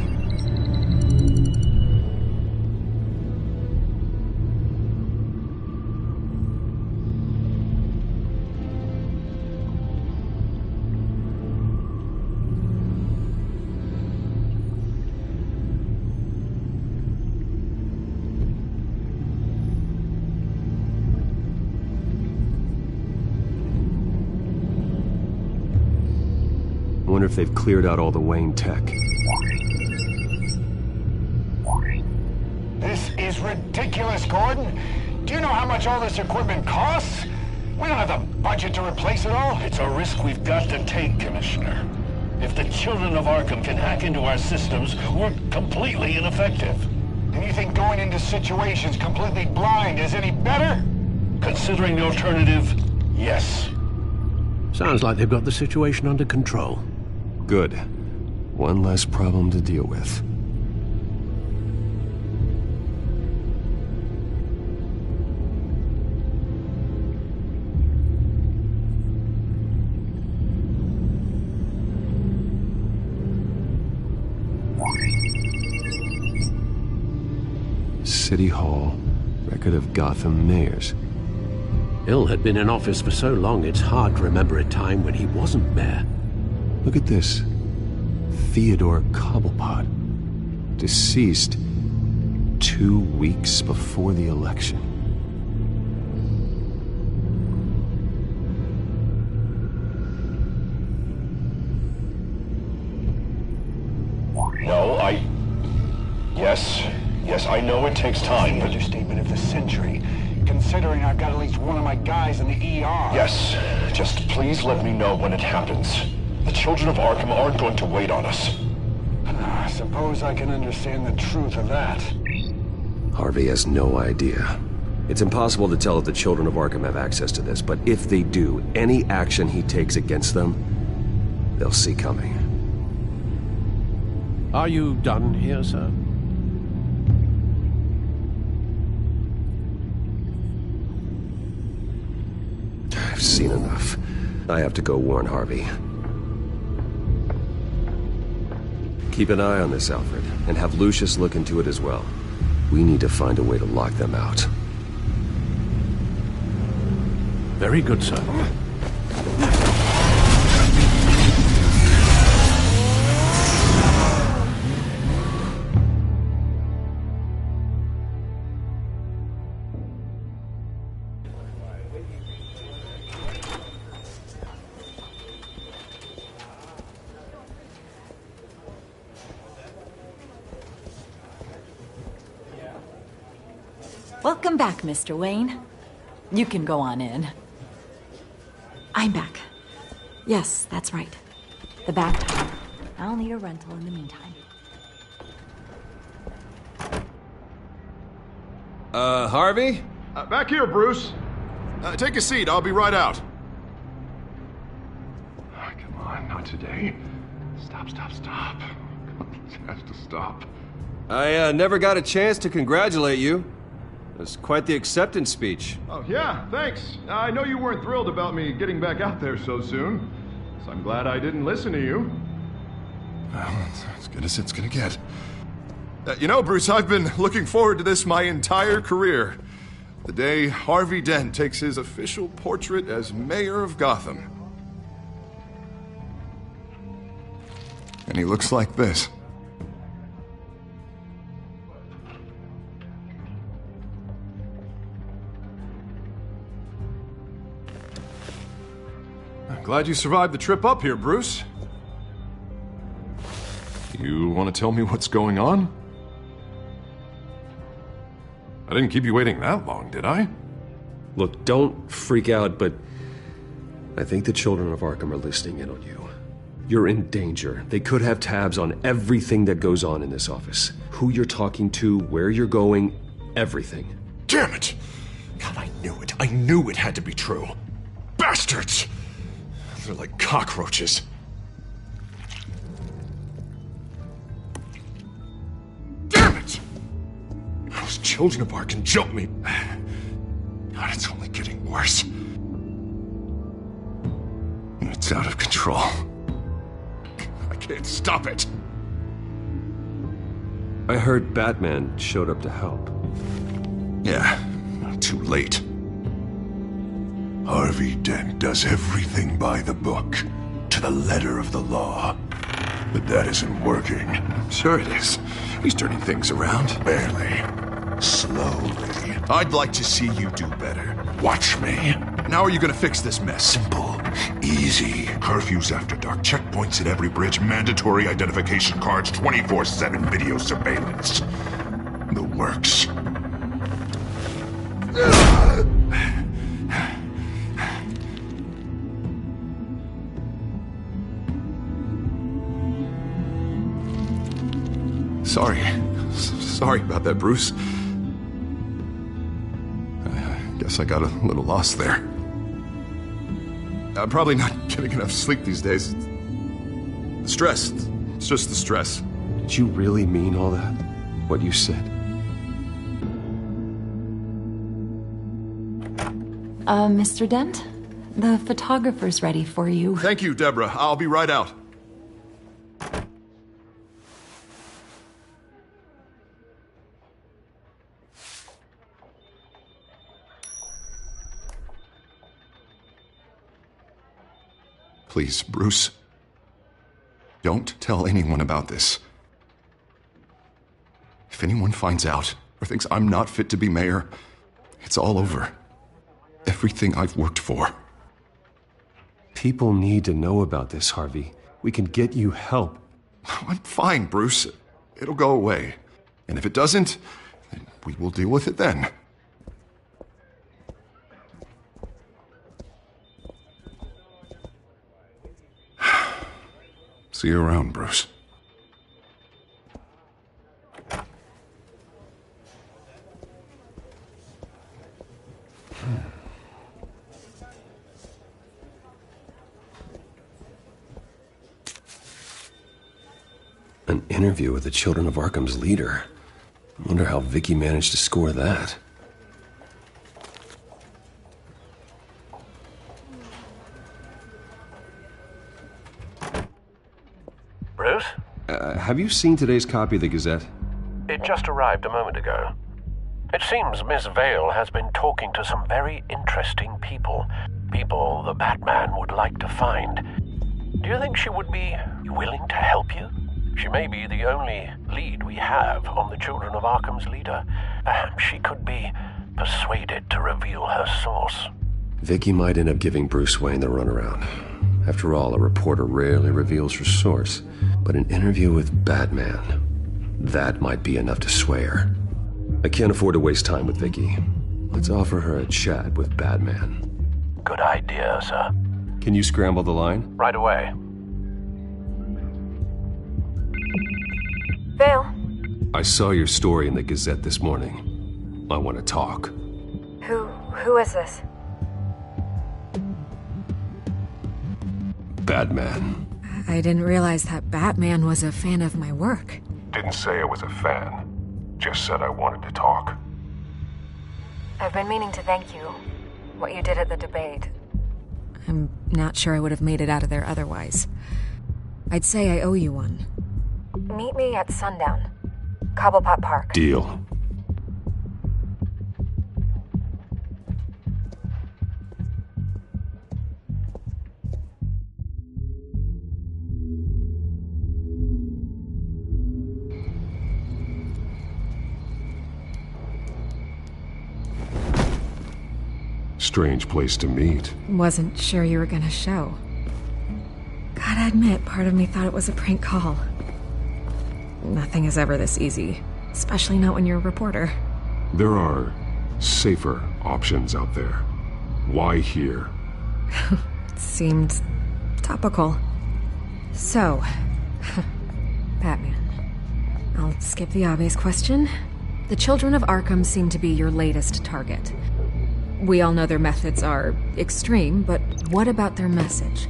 [SPEAKER 1] I wonder if they've cleared out all the Wayne tech.
[SPEAKER 17] This is ridiculous, Gordon. Do you know how much all this equipment costs? We don't have the budget to replace it all.
[SPEAKER 21] It's a risk we've got to take, Commissioner. If the Children of Arkham can hack into our systems, we're completely ineffective.
[SPEAKER 17] And you think going into situations completely blind is any better?
[SPEAKER 21] Considering the alternative, yes.
[SPEAKER 11] Sounds like they've got the situation under control.
[SPEAKER 1] Good. One less problem to deal with. City Hall, record of Gotham mayors.
[SPEAKER 11] Hill had been in office for so long, it's hard to remember a time when he wasn't mayor.
[SPEAKER 1] Look at this. Theodore Cobblepot. Deceased 2 weeks before the election.
[SPEAKER 21] No, Yes, I know it takes time, but...
[SPEAKER 17] Understatement of the century. Considering I've got at least one of my guys in the ER.
[SPEAKER 21] Yes, just please let me know when it happens. The Children of Arkham aren't going to wait on us.
[SPEAKER 17] I suppose I can understand the truth of that.
[SPEAKER 1] Harvey has no idea. It's impossible to tell if the Children of Arkham have access to this, but if they do, any action he takes against them, they'll see coming.
[SPEAKER 11] Are you done here, sir?
[SPEAKER 1] I've seen enough. I have to go warn Harvey. Keep an eye on this, Alfred, and have Lucius look into it as well. We need to find a way to lock them out.
[SPEAKER 11] Very good, sir.
[SPEAKER 22] Welcome back, Mr. Wayne. You can go on in.
[SPEAKER 2] I'm back. Yes, that's right. The Bat.
[SPEAKER 22] I'll need a rental in the meantime.
[SPEAKER 1] Harvey?
[SPEAKER 4] Back here, Bruce. Take a seat. I'll be right out. Oh, come on, not today. Stop. Come on, this has to stop.
[SPEAKER 1] I never got a chance to congratulate you. It was quite the acceptance speech.
[SPEAKER 4] Oh, yeah, thanks. I know you weren't thrilled about me getting back out there so soon, so I'm glad I didn't listen to you. Well, it's as good as it's gonna get. You know, Bruce, I've been looking forward to this my entire career. The day Harvey Dent takes his official portrait as mayor of Gotham. And he looks like this. I'm glad you survived the trip up here, Bruce. You want to tell me what's going on? I didn't keep you waiting that long, did I?
[SPEAKER 1] Look, don't freak out, but I think the children of Arkham are listening in on you. You're in danger. They could have tabs on everything that goes on in this office. Who you're talking to, where you're going, everything.
[SPEAKER 4] Damn it! God, I knew it. I knew it had to be true. Bastards! They're like cockroaches. Damn it! Those children of Arkham jumped me. God, it's only getting worse. It's out of control. I can't stop it.
[SPEAKER 1] I heard Batman showed up to help.
[SPEAKER 4] Yeah, too late. Harvey Dent does everything by the book, to the letter of the law. But that isn't working. Sure it is. He's turning things around. Barely. Slowly. I'd like to see you do better. Watch me. Now are you gonna fix this mess? Simple. Easy. Curfews after dark, checkpoints at every bridge, mandatory identification cards, 24/7 video surveillance. The works. Sorry about that, Bruce. I guess I got a little lost there. I'm probably not getting enough sleep these days. The stress. It's just the stress.
[SPEAKER 1] Did you really mean all that? What you said?
[SPEAKER 22] Mr. Dent? The photographer's ready for you.
[SPEAKER 4] Thank you, Deborah. I'll be right out. Please, Bruce. Don't tell anyone about this. If anyone finds out or thinks I'm not fit to be mayor, it's all over. Everything I've worked for.
[SPEAKER 1] People need to know about this, Harvey. We can get you help.
[SPEAKER 4] I'm fine, Bruce. It'll go away. And if it doesn't, then we will deal with it then. See you around, Bruce.
[SPEAKER 1] An interview with the Children of Arkham's leader. I wonder how Vicky managed to score that.
[SPEAKER 11] Bruce?
[SPEAKER 1] Have you seen today's copy of the Gazette?
[SPEAKER 11] It just arrived a moment ago. It seems Miss Vale has been talking to some very interesting people. People the Batman would like to find. Do you think she would be willing to help you? She may be the only lead we have on the Children of Arkham's leader. Perhaps she could be persuaded to reveal her source.
[SPEAKER 1] Vicky might end up giving Bruce Wayne the runaround. After all, a reporter rarely reveals her source. But an interview with Batman, that might be enough to sway her. I can't afford to waste time with Vicky. Let's offer her a chat with Batman.
[SPEAKER 11] Good idea, sir.
[SPEAKER 1] Can you scramble the line?
[SPEAKER 11] Right away.
[SPEAKER 14] Vale.
[SPEAKER 1] I saw your story in the Gazette this morning. I want to talk.
[SPEAKER 14] Who is this?
[SPEAKER 1] Batman.
[SPEAKER 8] I didn't realize that Batman was a fan of my work.
[SPEAKER 9] Didn't say I was a fan. Just said I wanted to talk.
[SPEAKER 14] I've been meaning to thank you. What you did at the debate.
[SPEAKER 8] I'm not sure I would have made it out of there otherwise. I'd say I owe you one.
[SPEAKER 14] Meet me at sundown. Cobblepot Park.
[SPEAKER 9] Deal. Strange place to meet.
[SPEAKER 8] Wasn't sure you were gonna show. Gotta admit, part of me thought it was a prank call. Nothing is ever this easy, especially not when you're a reporter.
[SPEAKER 9] There are safer options out there. Why here?
[SPEAKER 8] Seemed topical. So, Batman. I'll skip the obvious question. The Children of Arkham seem to be your latest target. We all know their methods are extreme, but what about their message?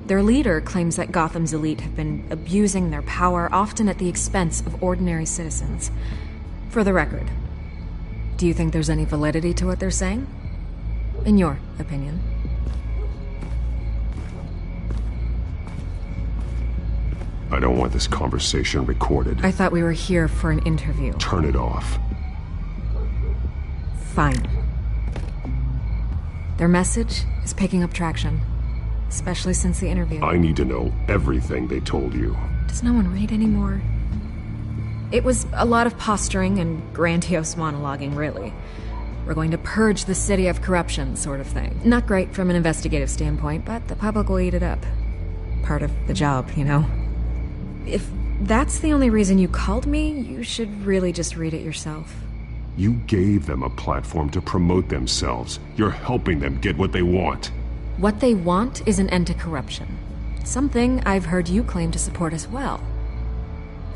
[SPEAKER 8] Their leader claims that Gotham's elite have been abusing their power, often at the expense of ordinary citizens. For the record, do you think there's any validity to what they're saying? In your opinion?
[SPEAKER 9] I don't want this conversation recorded.
[SPEAKER 8] I thought we were here for an interview.
[SPEAKER 9] Turn it off.
[SPEAKER 8] Fine. Their message is picking up traction, especially since the interview.
[SPEAKER 9] I need to know everything they told you.
[SPEAKER 8] Does no one read anymore? It was a lot of posturing and grandiose monologuing, really. We're going to purge the city of corruption, sort of thing. Not great from an investigative standpoint, but the public will eat it up. Part of the job, you know? If that's the only reason you called me, you should really just read it yourself.
[SPEAKER 9] You gave them a platform to promote themselves. You're helping them get what they want.
[SPEAKER 8] What they want is an end to corruption. Something I've heard you claim to support as well.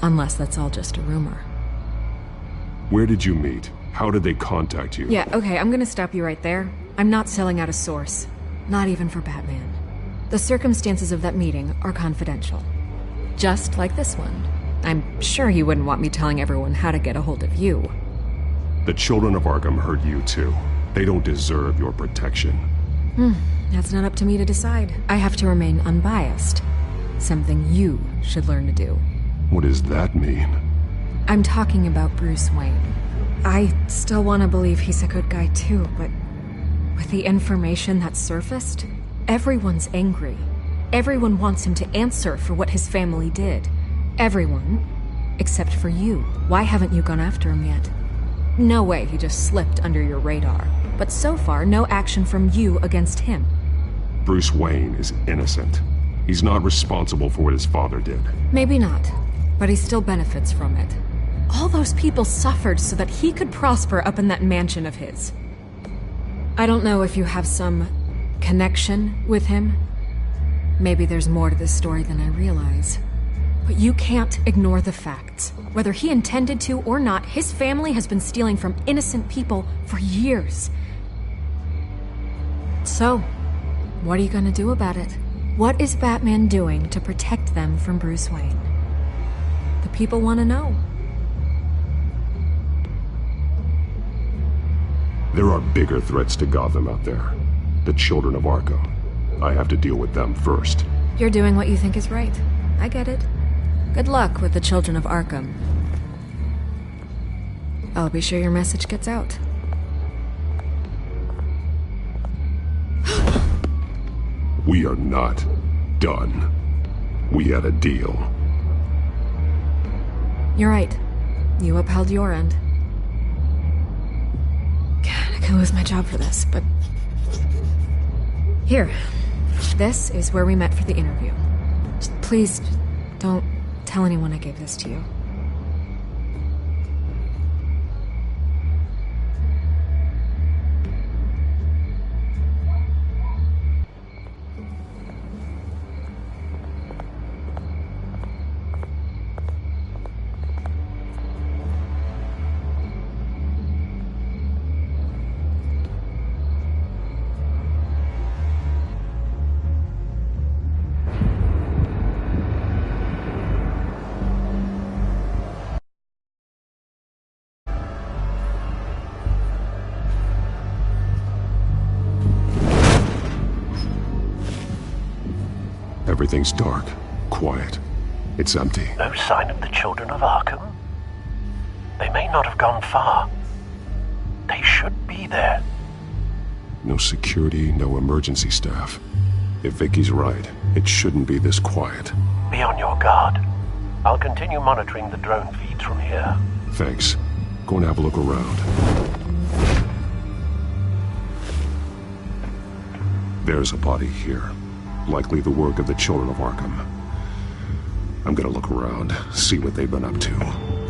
[SPEAKER 8] Unless that's all just a rumor.
[SPEAKER 9] Where did you meet? How did they contact you?
[SPEAKER 8] Yeah, okay, I'm gonna stop you right there. I'm not selling out a source. Not even for Batman. The circumstances of that meeting are confidential. Just like this one. I'm sure you wouldn't want me telling everyone how to get a hold of you.
[SPEAKER 9] The Children of Arkham heard you too. They don't deserve your protection.
[SPEAKER 8] That's not up to me to decide. I have to remain unbiased. Something you should learn to do.
[SPEAKER 9] What does that mean?
[SPEAKER 8] I'm talking about Bruce Wayne. I still want to believe he's a good guy too, but with the information that surfaced, everyone's angry. Everyone wants him to answer for what his family did. Everyone, except for you. Why haven't you gone after him yet? No way he just slipped under your radar. But so far, no action from you against him.
[SPEAKER 9] Bruce Wayne is innocent. He's not responsible for what his father did.
[SPEAKER 8] Maybe not, but he still benefits from it. All those people suffered so that he could prosper up in that mansion of his. I don't know if you have some connection with him. Maybe there's more to this story than I realize. But you can't ignore the facts. Whether he intended to or not, his family has been stealing from innocent people for years. So, what are you gonna do about it? What is Batman doing to protect them from Bruce Wayne? The people want to know.
[SPEAKER 9] There are bigger threats to Gotham out there. The Children of Arkham. I have to deal with them first.
[SPEAKER 8] You're doing what you think is right. I get it. Good luck with the Children of Arkham. I'll be sure your message gets out.
[SPEAKER 9] We are not done. We had a deal.
[SPEAKER 8] You're right. You upheld your end. God, I could lose my job for this, but... Here. This is where we met for the interview. Just please, don't tell anyone I gave this to you.
[SPEAKER 9] Everything's dark, quiet. It's empty.
[SPEAKER 11] No sign of the children of Arkham? They may not have gone far. They should be there.
[SPEAKER 9] No security, no emergency staff. If Vicky's right, it shouldn't be this quiet.
[SPEAKER 11] Be on your guard. I'll continue monitoring the drone feeds from here.
[SPEAKER 9] Thanks. Go and have a look around. There's a body here. Likely the work of the children of Arkham. I'm gonna look around, see what they've been up to.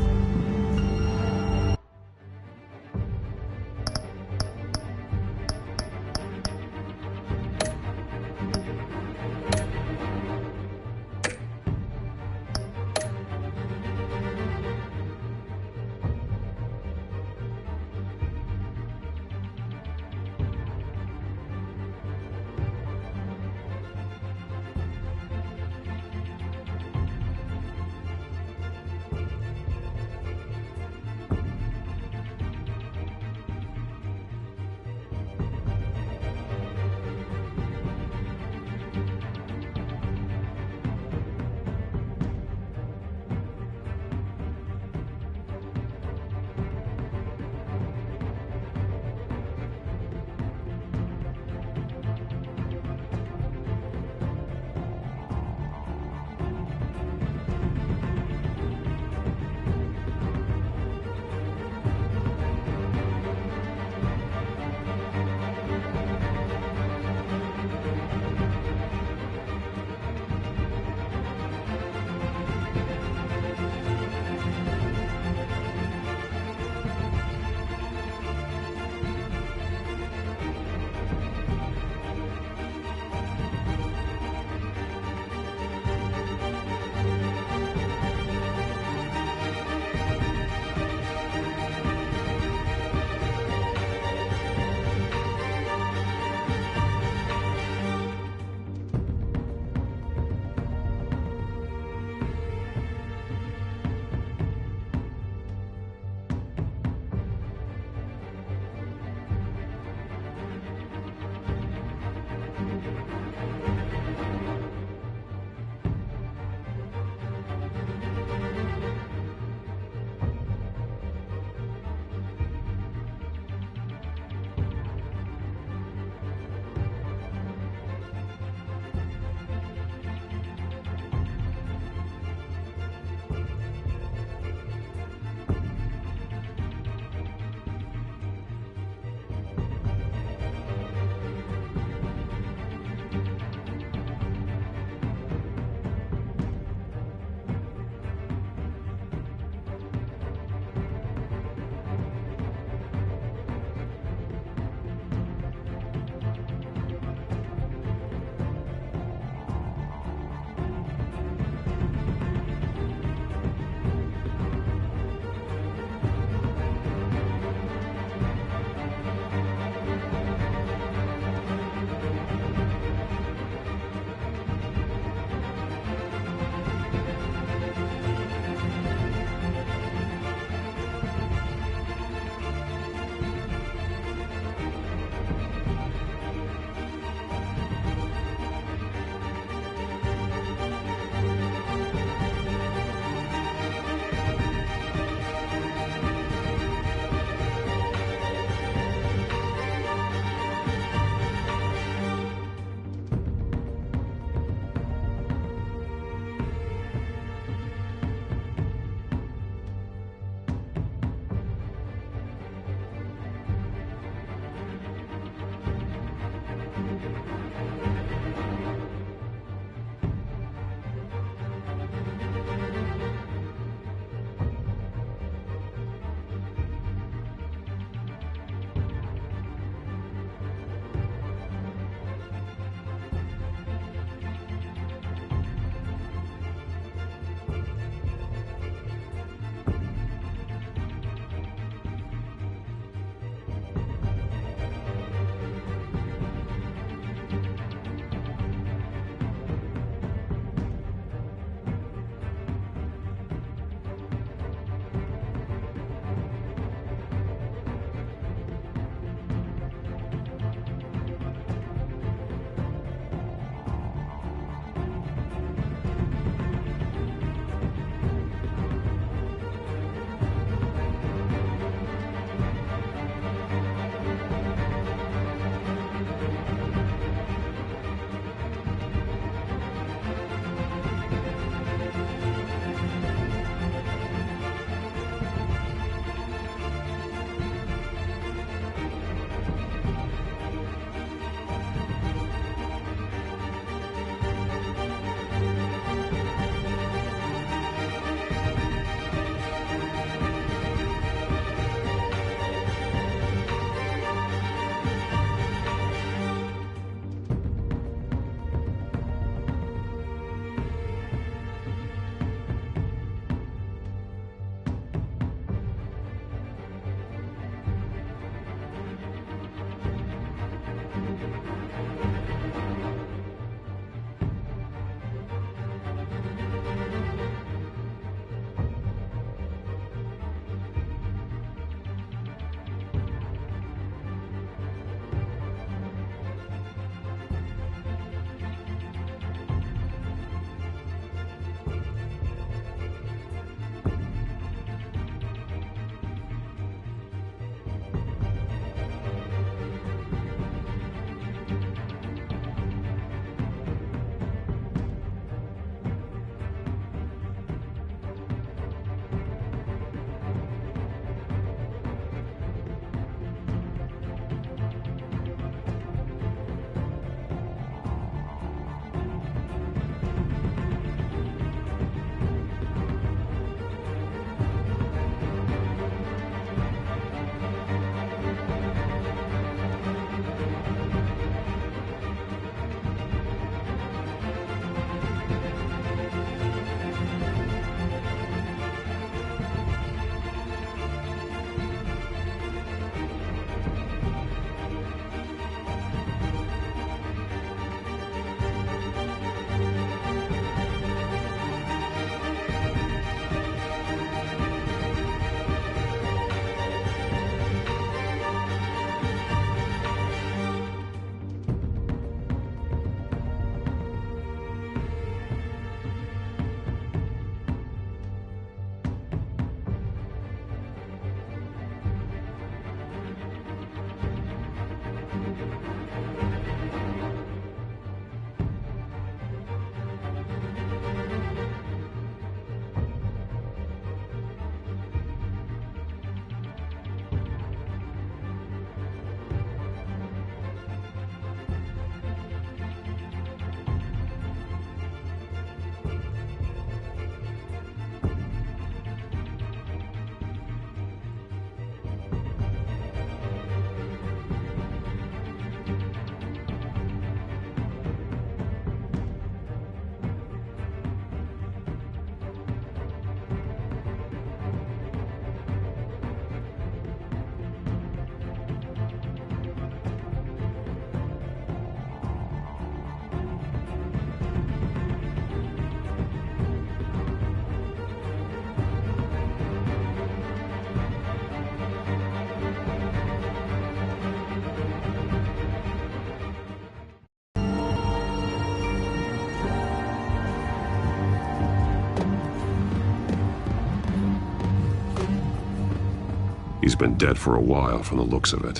[SPEAKER 9] He's been dead for a while from the looks of it.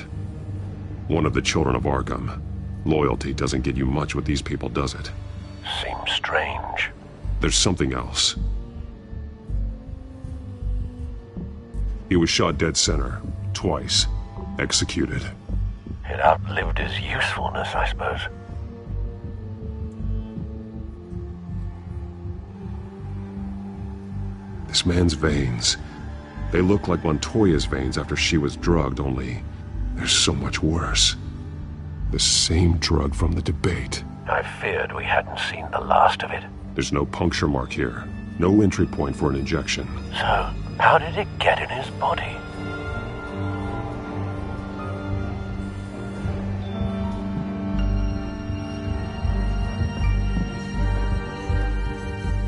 [SPEAKER 9] One of the children of Arkham. Loyalty doesn't get you much with these people, does it?
[SPEAKER 11] Seems strange.
[SPEAKER 9] There's something else. He was shot dead center, twice, executed.
[SPEAKER 11] It outlived his usefulness, I suppose.
[SPEAKER 9] This man's veins, they look like Montoya's veins after she was drugged, only they're so much worse. The same drug from the debate.
[SPEAKER 11] I feared we hadn't seen the last of it.
[SPEAKER 9] There's no puncture mark here. No entry point for an injection.
[SPEAKER 11] So, how did it get in his body?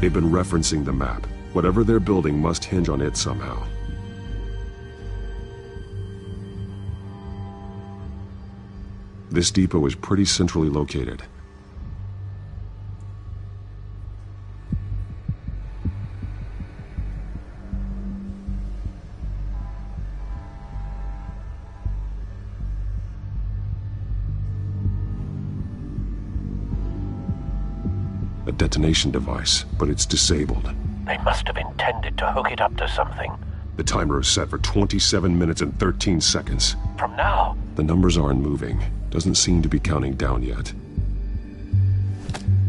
[SPEAKER 9] They've been referencing the map. Whatever they're building must hinge on it somehow. This depot is pretty centrally located. A detonation device, but it's disabled.
[SPEAKER 11] They must have intended to hook it up to something.
[SPEAKER 9] The timer is set for 27 minutes and 13 seconds.
[SPEAKER 11] From now?
[SPEAKER 9] The numbers aren't moving. Doesn't seem to be counting down yet.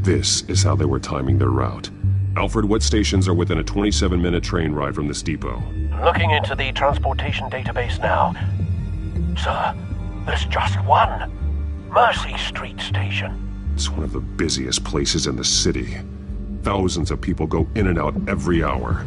[SPEAKER 9] This is how they were timing their route. Alfred, what stations are within a 27-minute train ride from this depot?
[SPEAKER 11] Looking into the transportation database now. Sir, there's just one. Mercy Street Station.
[SPEAKER 9] It's one of the busiest places in the city. Thousands of people go in and out every hour.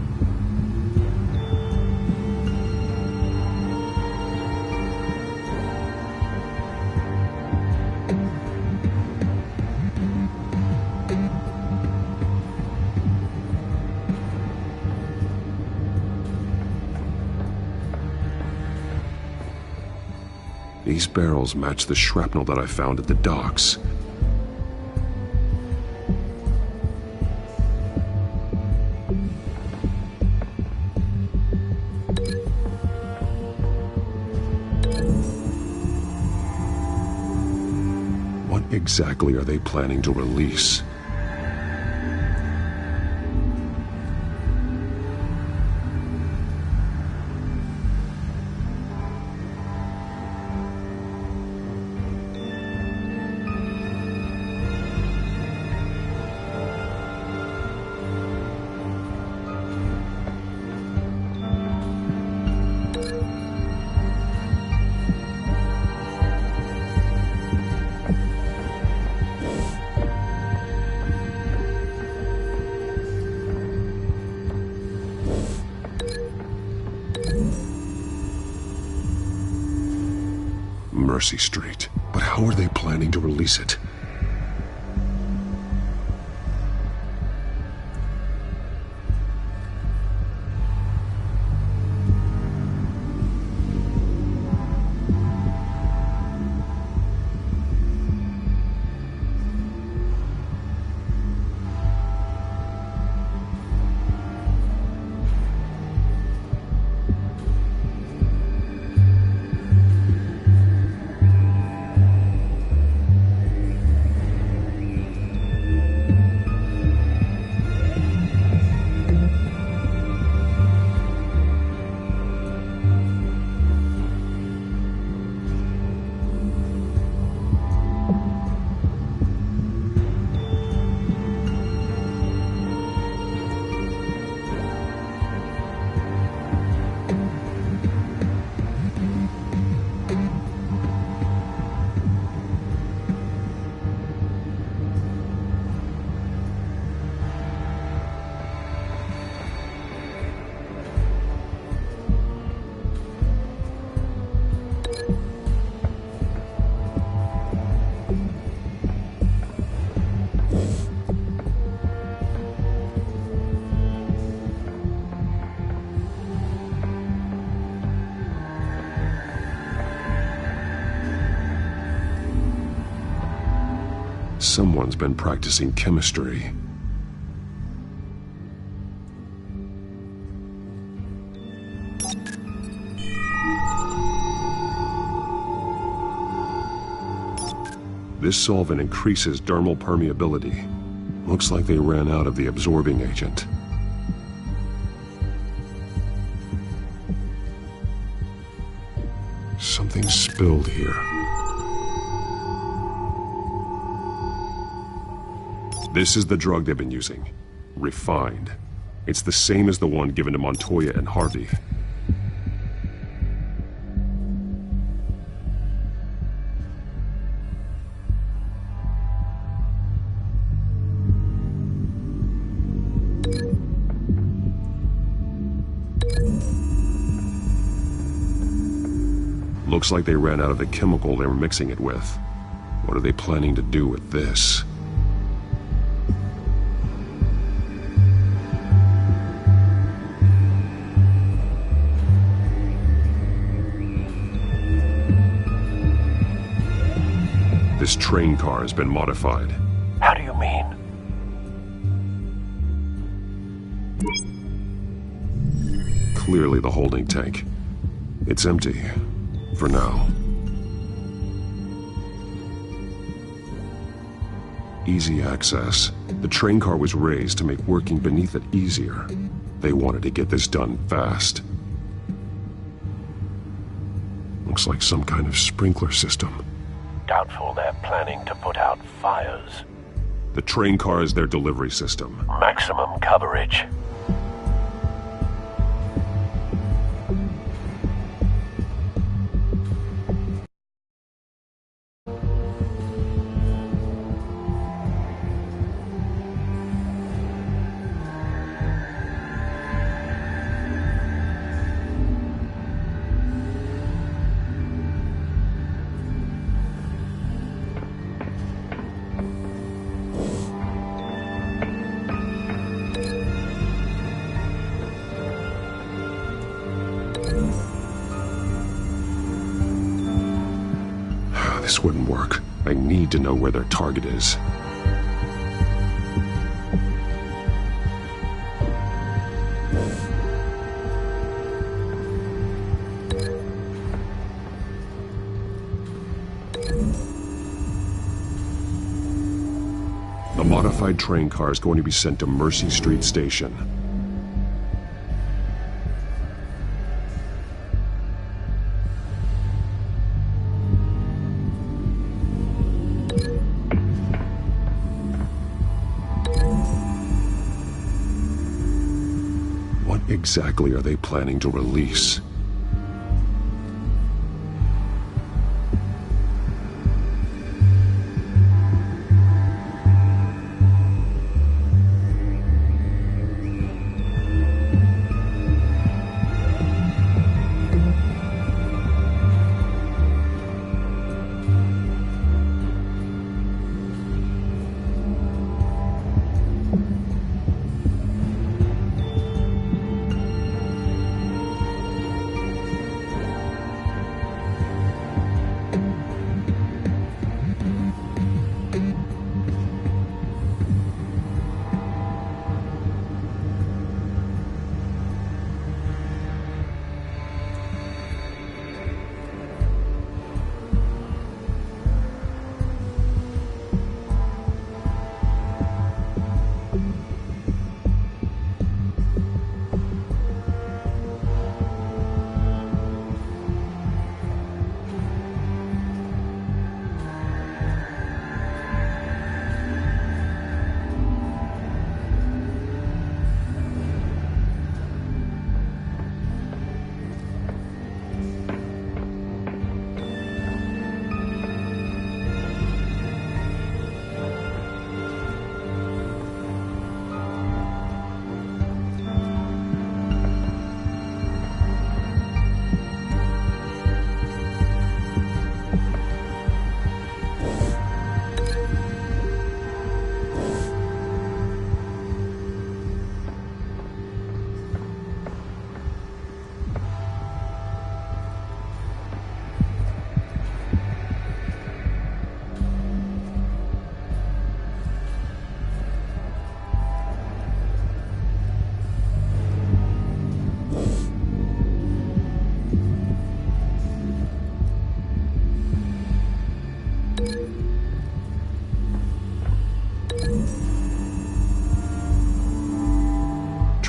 [SPEAKER 9] These barrels match the shrapnel that I found at the docks. What exactly are they planning to release? Mercy Street. But how are they planning to release it? Someone's been practicing chemistry. This solvent increases dermal permeability. Looks like they ran out of the absorbing agent. Something spilled here. This is the drug they've been using. Refined. It's the same as the one given to Montoya and Harvey. Looks like they ran out of the chemical they were mixing it with. What are they planning to do with this? This train car has been modified.
[SPEAKER 11] How do you mean?
[SPEAKER 9] Clearly the holding tank. It's empty. For now. Easy access. The train car was raised to make working beneath it easier. They wanted to get this done fast. Looks like some kind of sprinkler system.
[SPEAKER 11] Doubtful they're planning to put out fires.
[SPEAKER 9] The train car is their delivery system.
[SPEAKER 11] Maximum coverage.
[SPEAKER 9] This wouldn't work. I need to know where their target is. The modified train car is going to be sent to Mercy Street Station. What exactly are they planning to release?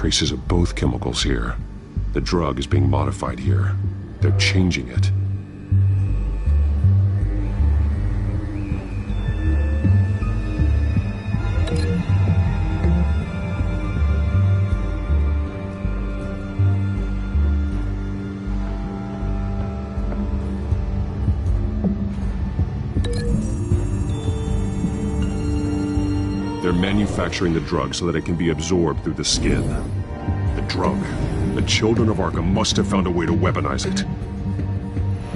[SPEAKER 9] traces of both chemicals here. The drug is being modified here. They're changing it. They're manufacturing the drug so that it can be absorbed through the skin. The drug. The children of Arkham must have found a way to weaponize it.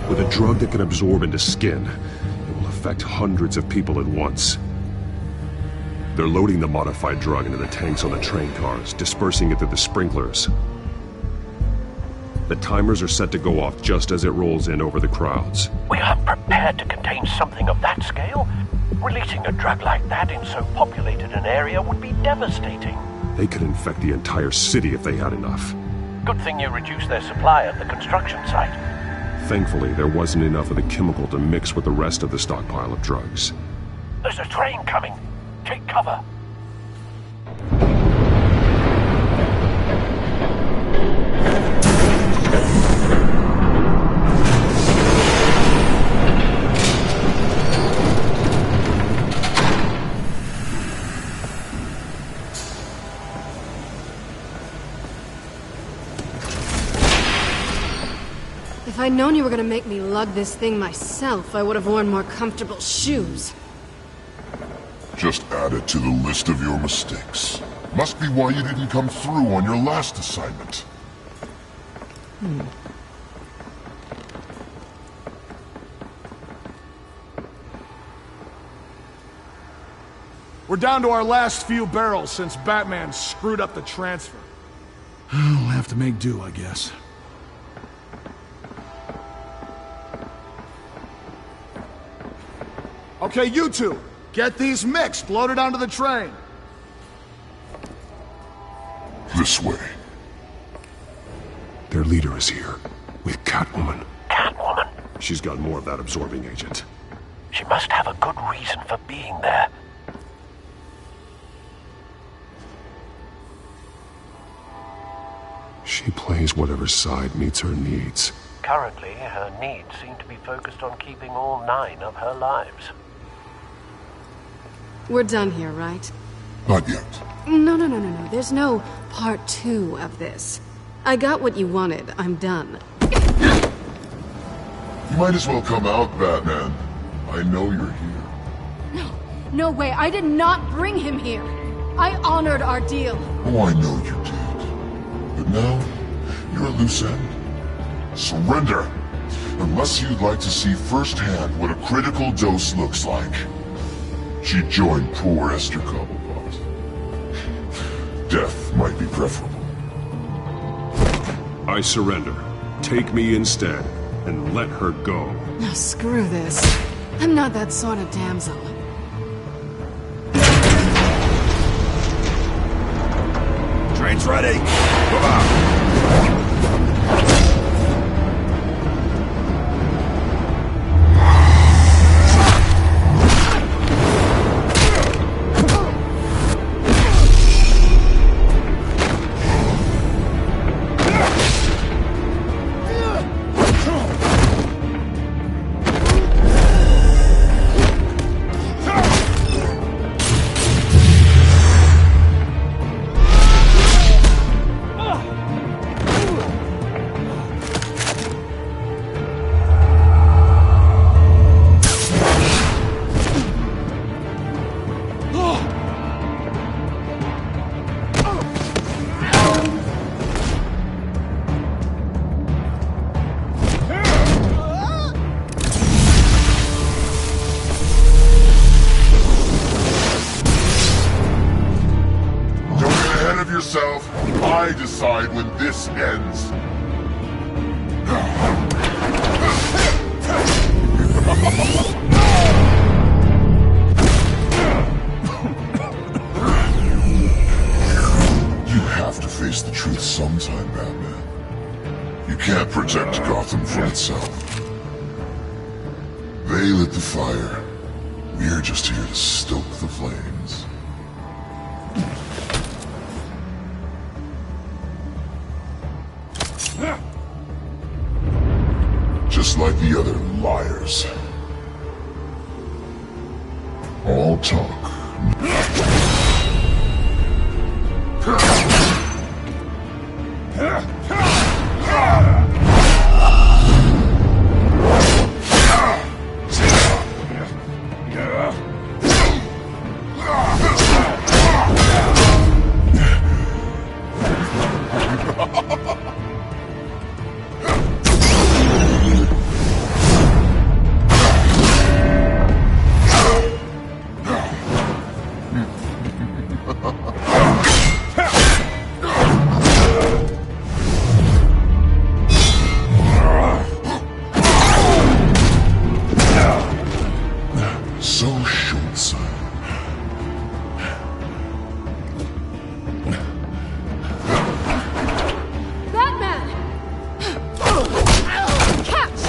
[SPEAKER 9] With a drug that can absorb into skin, it will affect hundreds of people at once. They're loading the modified drug into the tanks on the train cars, dispersing it through the sprinklers. The timers are set to go off just as it rolls in over the crowds.
[SPEAKER 11] We aren't prepared to contain something of that scale. Releasing a drug like that in so populated an area would be devastating.
[SPEAKER 9] They could infect the entire city if they had enough.
[SPEAKER 11] Good thing you reduced their supply at the construction site.
[SPEAKER 9] Thankfully, there wasn't enough of the chemical to mix with the rest of the stockpile of drugs.
[SPEAKER 11] There's a train coming. Take cover.
[SPEAKER 2] If I'd known you were gonna make me lug this thing myself, I would have worn more comfortable shoes.
[SPEAKER 6] Just add it to the list of your mistakes. Must be why you didn't come through on your last assignment.
[SPEAKER 13] We're down to our last few barrels since Batman screwed up the transfer. We'll have to make do, I guess. Okay, you two, get these mixed, loaded onto the train.
[SPEAKER 6] This way.
[SPEAKER 9] Their leader is here, with Catwoman.
[SPEAKER 11] Catwoman?
[SPEAKER 9] She's got more of that absorbing agent.
[SPEAKER 11] She must have a good reason for being there.
[SPEAKER 9] She plays whatever side meets her needs.
[SPEAKER 11] Currently, her needs seem to be focused on keeping all 9 of her lives.
[SPEAKER 2] We're done here, right?
[SPEAKER 6] Not yet.
[SPEAKER 2] No. There's no part 2 of this. I got what you wanted. I'm done.
[SPEAKER 6] You might as well come out, Batman. I know you're here.
[SPEAKER 2] No way. I did not bring him here. I honored our deal.
[SPEAKER 6] Oh, I know you did. But now, you're a loose end. Surrender! Unless you'd like to see firsthand what a critical dose looks like. She joined poor Esther Cobblepot. Death might be preferable.
[SPEAKER 9] I surrender. Take me instead, and let her go.
[SPEAKER 2] No, screw this. I'm not that sort of damsel.
[SPEAKER 10] Train's ready! Move out!
[SPEAKER 6] I decide when this ends. You have to face the truth sometime, Batman. You can't protect Gotham from itself. They lit the fire. We're just here to stoke the flames. just like the other liars. All talk. So short-sighted.
[SPEAKER 2] Batman! Catch!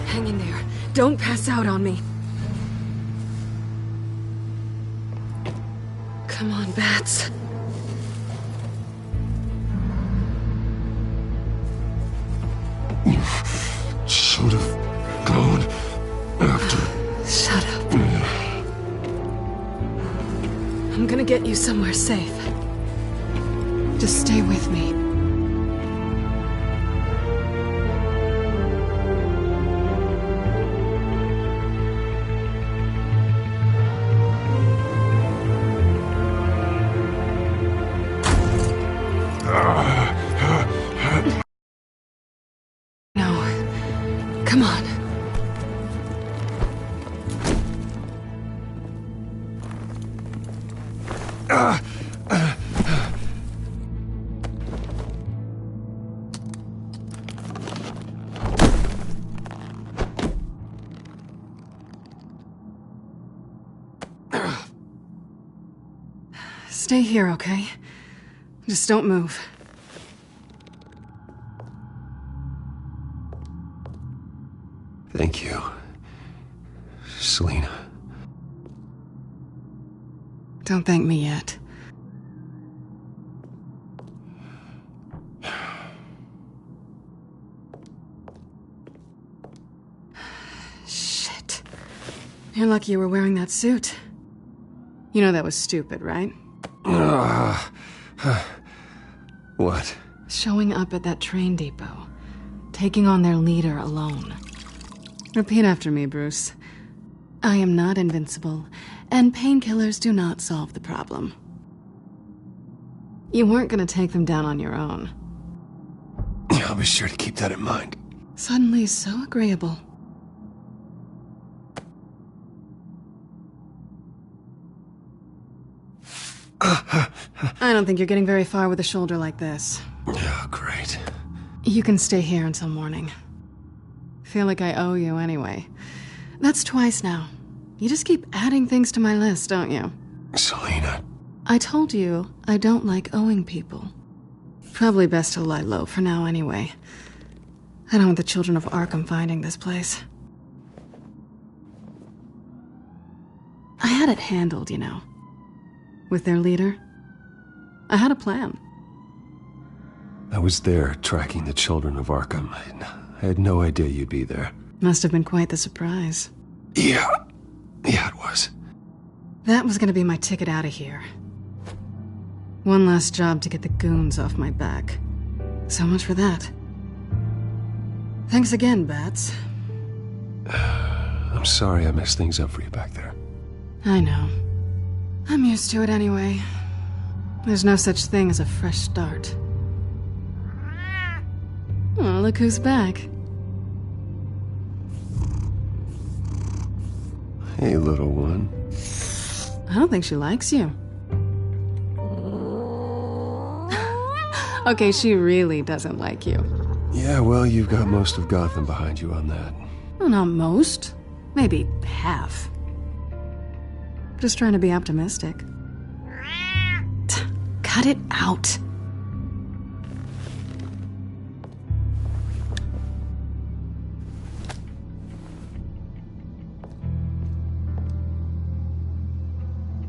[SPEAKER 2] Hang in there. Don't pass out on me. Come on, Bats.
[SPEAKER 6] Should have gone after.
[SPEAKER 2] Shut up. I'm gonna get you somewhere safe. Just stay with me. No. Come on. Stay here, okay? Just don't move.
[SPEAKER 1] Thank you, Selina.
[SPEAKER 2] Don't thank me yet. Shit. You're lucky you were wearing that suit. You know that was stupid, right?
[SPEAKER 1] What?
[SPEAKER 2] Showing up at that train depot. Taking on their leader alone. Repeat after me, Bruce. I am not invincible, and painkillers do not solve the problem. You weren't gonna take them down on your own.
[SPEAKER 1] I'll be sure to keep that in mind.
[SPEAKER 2] Suddenly so agreeable. I don't think you're getting very far with a shoulder like this.
[SPEAKER 1] Oh, great.
[SPEAKER 2] You can stay here until morning. Feel like I owe you anyway. That's twice now. You just keep adding things to my list, don't you?
[SPEAKER 1] Selina.
[SPEAKER 2] I told you I don't like owing people. Probably best to lie low for now anyway. I don't want the children of Arkham finding this place. I had it handled, you know. With their leader. I had a plan.
[SPEAKER 1] I was there tracking the children of Arkham. I had no idea you'd be there.
[SPEAKER 2] Must have been quite the surprise.
[SPEAKER 1] Yeah, it was.
[SPEAKER 2] That was gonna be my ticket out of here. One last job to get the goons off my back. So much for that. Thanks again, Bats.
[SPEAKER 1] I'm sorry I messed things up for you back there.
[SPEAKER 2] I know. I'm used to it anyway. There's no such thing as a fresh start. Oh, look who's back.
[SPEAKER 1] Hey, little one.
[SPEAKER 2] I don't think she likes you. Okay, she really doesn't like you.
[SPEAKER 1] Yeah, well, you've got most of Gotham behind you on that.
[SPEAKER 2] Well, not most. Maybe half. Just trying to be optimistic. Cut it out.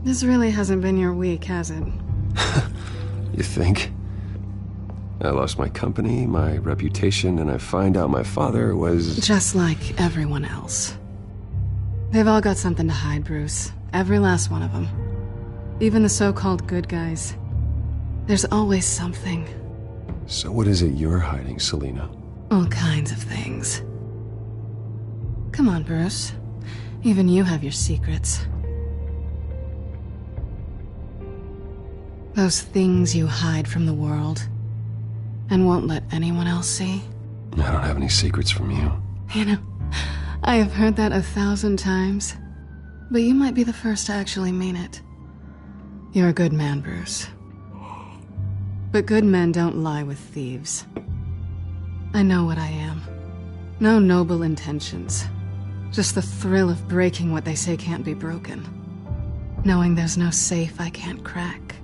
[SPEAKER 2] This really hasn't been your week, has it?
[SPEAKER 1] You think? I lost my company, my reputation, and I find out my father was...
[SPEAKER 2] Just like everyone else. They've all got something to hide, Bruce. Every last one of them. Even the so-called good guys. There's always something.
[SPEAKER 1] So what is it you're hiding, Selina?
[SPEAKER 2] All kinds of things. Come on, Bruce. Even you have your secrets. Those things you hide from the world and won't let anyone else see.
[SPEAKER 1] I don't have any secrets from you.
[SPEAKER 2] You know, I have heard that 1,000 times, but you might be the first to actually mean it. You're a good man, Bruce. But good men don't lie with thieves. I know what I am. No noble intentions. Just the thrill of breaking what they say can't be broken. Knowing there's no safe I can't crack.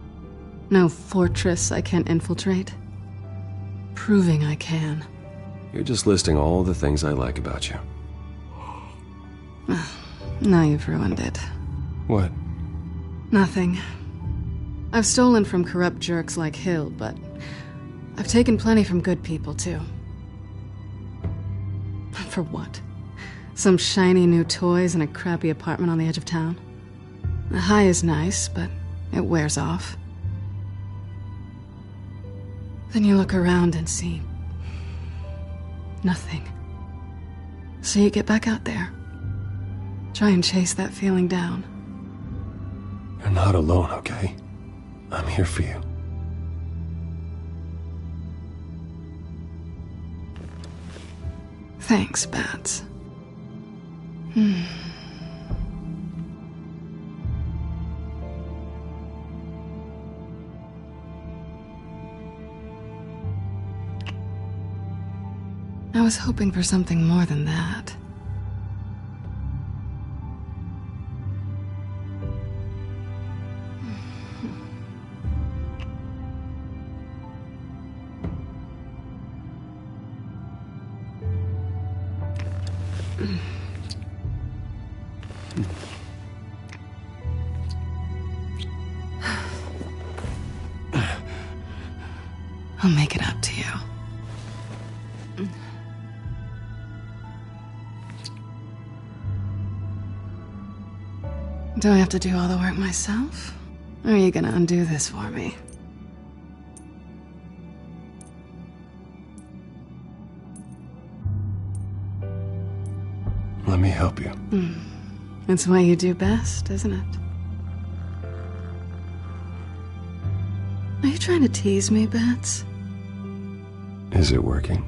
[SPEAKER 2] No fortress I can't infiltrate. Proving I can.
[SPEAKER 1] You're just listing all the things I like about you.
[SPEAKER 2] Now you've ruined it.
[SPEAKER 1] What?
[SPEAKER 2] Nothing. I've stolen from corrupt jerks like Hill, but I've taken plenty from good people, too. For what? Some shiny new toys and a crappy apartment on the edge of town? The high is nice, but it wears off. Then you look around and see nothing. So you get back out there. Try and chase that feeling down.
[SPEAKER 1] You're not alone, okay? I'm here for you.
[SPEAKER 2] Thanks, Bats. I was hoping for something more than that. I'll make it up to you. Do I have to do all the work myself? Or are you gonna undo this for me?
[SPEAKER 1] Let me help you.
[SPEAKER 2] It's what you do best, isn't it? Are you trying to tease me, Bats?
[SPEAKER 1] Is it working?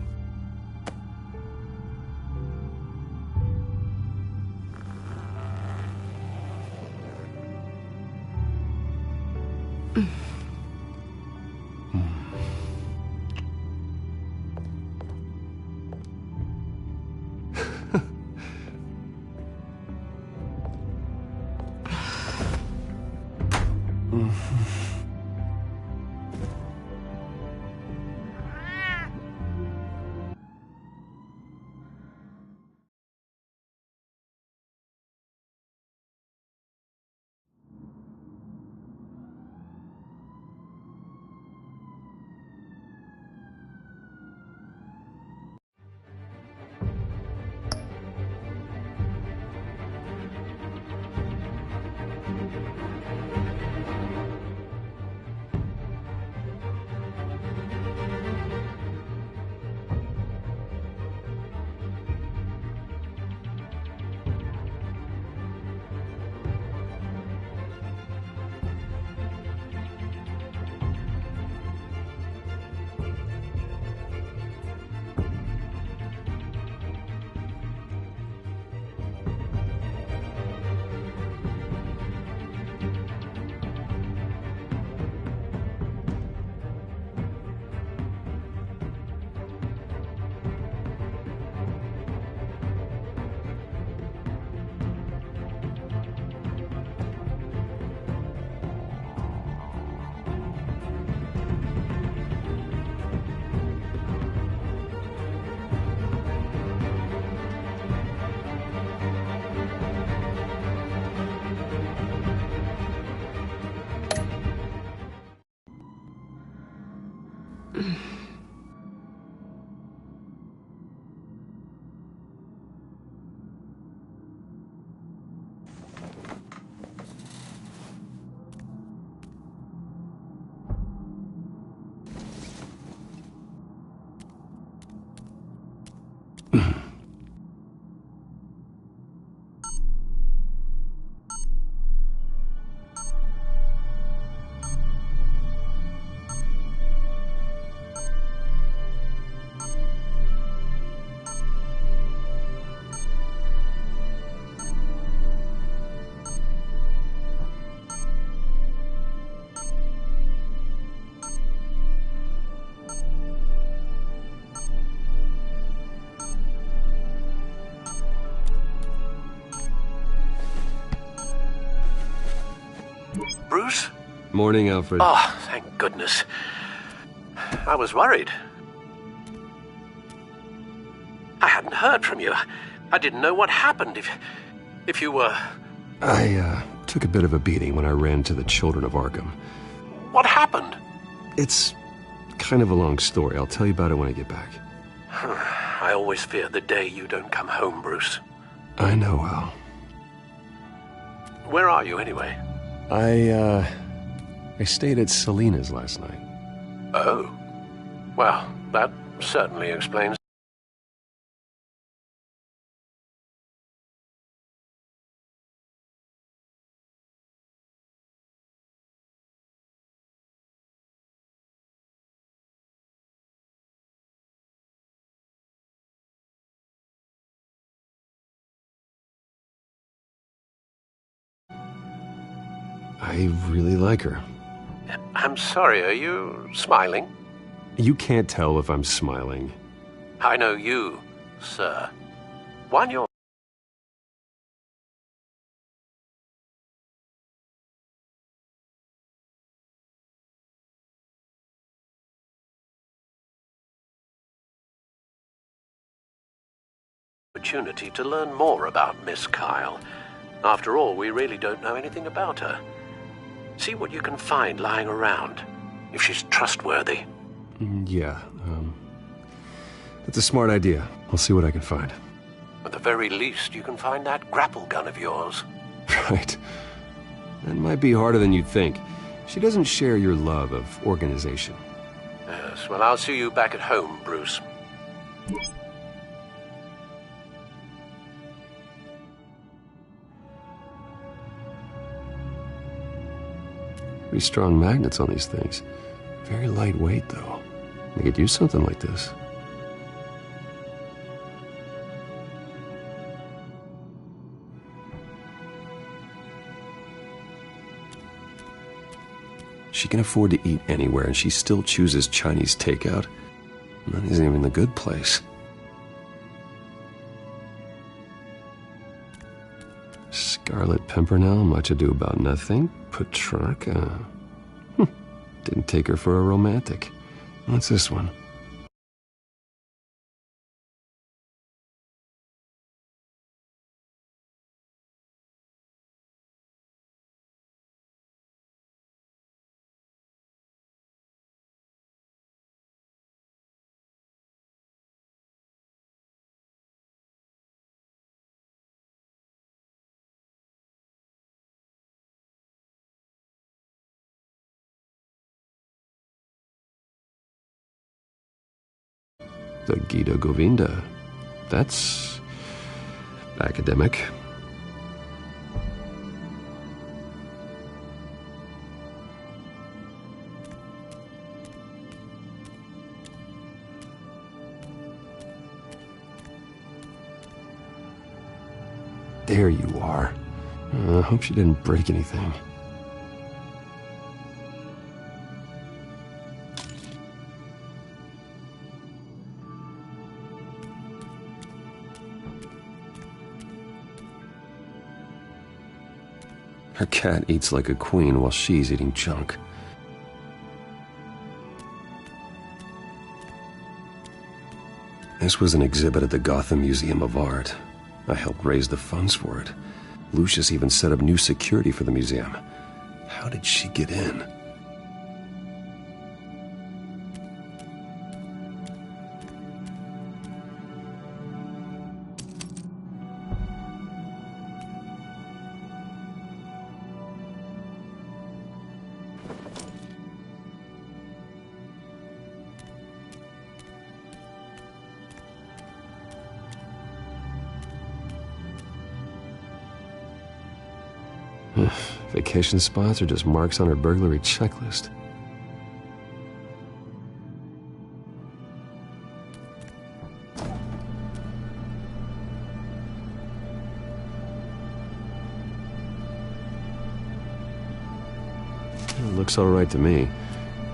[SPEAKER 11] Bruce?
[SPEAKER 1] Morning, Alfred.
[SPEAKER 11] Oh, thank goodness. I was worried. I hadn't heard from you. I didn't know what happened if you were...
[SPEAKER 1] I took a bit of a beating when I ran to the Children of Arkham.
[SPEAKER 11] What happened?
[SPEAKER 1] It's kind of a long story. I'll tell you about it when I get back.
[SPEAKER 11] I always fear the day you don't come home, Bruce.
[SPEAKER 1] I know, Al.
[SPEAKER 11] Where are you, anyway?
[SPEAKER 1] I stayed at Selena's last night.
[SPEAKER 11] Oh. Well, that certainly explains...
[SPEAKER 1] I really like her.
[SPEAKER 11] I'm sorry, are you smiling?
[SPEAKER 1] You can't tell if I'm smiling.
[SPEAKER 11] I know you, sir. While you're... opportunity to learn more about Miss Kyle. After all, we really don't know anything about her. See what you can find lying around, if she's trustworthy.
[SPEAKER 1] Yeah, that's a smart idea. I'll see what I can find.
[SPEAKER 11] At the very least, you can find that grapple gun of yours.
[SPEAKER 1] Right. That might be harder than you'd think. She doesn't share your love of organization.
[SPEAKER 11] Yes, well, I'll see you back at home, Bruce.
[SPEAKER 1] Pretty strong magnets on these things. Very lightweight, though. They could use something like this. She can afford to eat anywhere, and she still chooses Chinese takeout. And that isn't even the good place. Scarlet Pimpernel, much ado about nothing. Petrarca. Didn't take her for a romantic. What's this one? The Gita Govinda. That's academic. There you are. I hope she didn't break anything. Her cat eats like a queen while she's eating junk. This was an exhibit at the Gotham Museum of Art. I helped raise the funds for it. Lucius even set up new security for the museum. How did she get in? Vacation spots are just marks on her burglary checklist. It looks all right to me.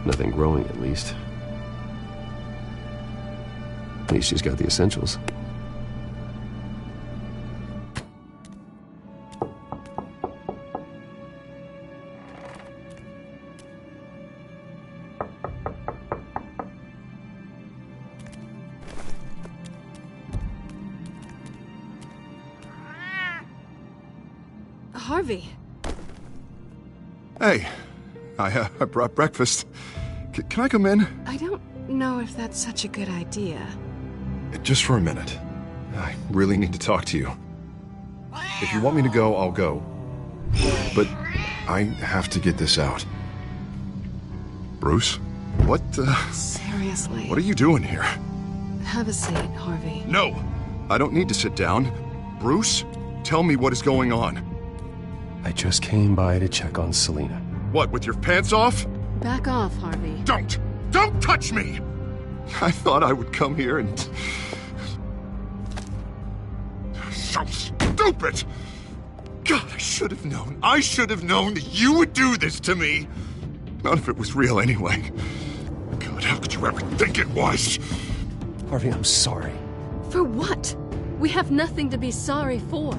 [SPEAKER 1] Nothing growing, at least. At least she's got the essentials.
[SPEAKER 2] Harvey.
[SPEAKER 4] Hey, I brought breakfast. Can I come in?
[SPEAKER 2] I don't know if that's such a good idea.
[SPEAKER 5] Just for a minute. I really need to talk to you. If you want me to go, I'll go. But I have to get this out.
[SPEAKER 4] Bruce? What,
[SPEAKER 2] Seriously.
[SPEAKER 4] What are you doing here?
[SPEAKER 2] Have a seat, Harvey.
[SPEAKER 4] No! I don't need to sit down. Bruce, tell me what is going on.
[SPEAKER 1] I just came by to check on Selina.
[SPEAKER 4] What, with your pants off?
[SPEAKER 2] Back off, Harvey.
[SPEAKER 4] Don't! Don't touch me! I thought I would come here and... So stupid! God, I should have known. I should have known that you would do this to me! None of it was real anyway. God, how could you ever think it was?
[SPEAKER 1] Harvey, I'm sorry.
[SPEAKER 2] For what? We have nothing to be sorry for.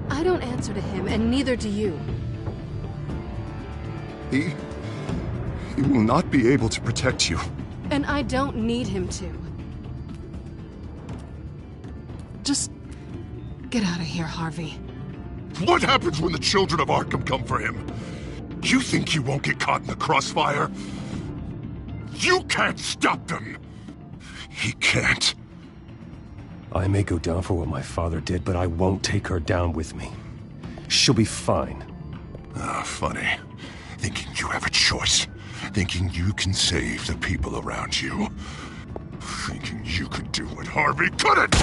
[SPEAKER 2] I don't answer to him, and neither do you.
[SPEAKER 4] He will not be able to protect you.
[SPEAKER 2] And I don't need him to. Just get out of here, Harvey.
[SPEAKER 4] What happens when the children of Arkham come for him? You think you won't get caught in the crossfire? You can't stop them! He can't.
[SPEAKER 1] I may go down for what my father did, but I won't take her down with me. She'll be fine.
[SPEAKER 4] Ah, funny. Thinking you have a choice. Thinking you can save the people around you. Thinking you can do what Harvey couldn't!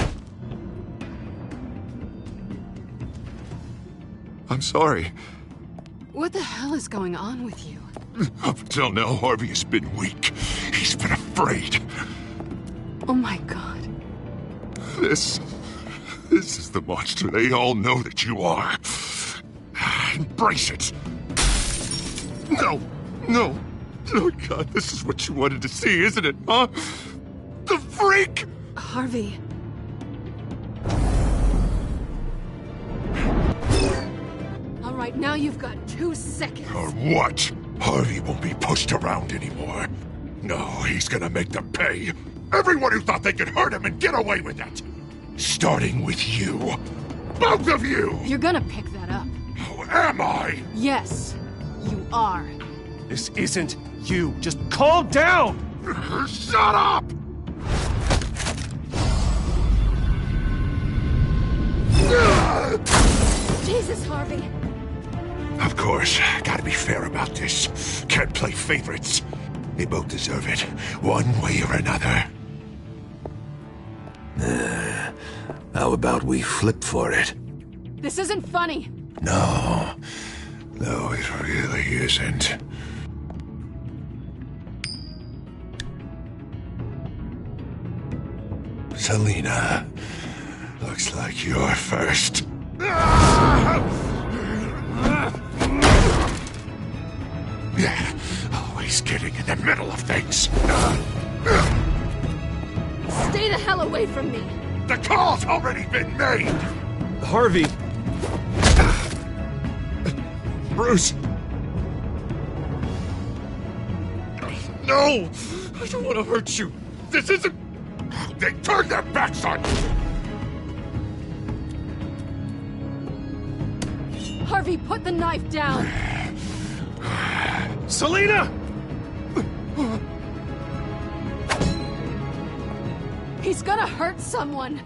[SPEAKER 4] I'm sorry.
[SPEAKER 2] What the hell is going on with you?
[SPEAKER 4] Up until now, Harvey has been weak. He's been afraid.
[SPEAKER 2] Oh my God.
[SPEAKER 4] This is the monster they all know that you are. Embrace it. No. Oh God, this is what you wanted to see, isn't it, huh? The freak!
[SPEAKER 2] Harvey. All right, now you've got 2 seconds.
[SPEAKER 4] Or what? Harvey won't be pushed around anymore. No, he's gonna make them pay. Everyone who thought they could hurt him and get away with it. Starting with you. Both of you!
[SPEAKER 2] You're gonna pick that up.
[SPEAKER 4] Who am I?
[SPEAKER 2] Yes, you are.
[SPEAKER 1] This isn't you. Just calm down!
[SPEAKER 4] Shut up!
[SPEAKER 2] Jesus, Harvey.
[SPEAKER 4] Of course, gotta be fair about this. Can't play favorites. They both deserve it, one way or another. How about we flip for it?
[SPEAKER 2] This isn't funny.
[SPEAKER 4] No, it really isn't. Selina, looks like you're first. Yeah, always getting in the middle of things.
[SPEAKER 2] Stay the hell away from me.
[SPEAKER 4] The call's already been made!
[SPEAKER 1] Harvey!
[SPEAKER 4] Bruce! No! I don't want to hurt you! This isn't... They turned their backs on you!
[SPEAKER 2] Harvey, put the knife down!
[SPEAKER 1] Selina!
[SPEAKER 2] He's gonna hurt someone!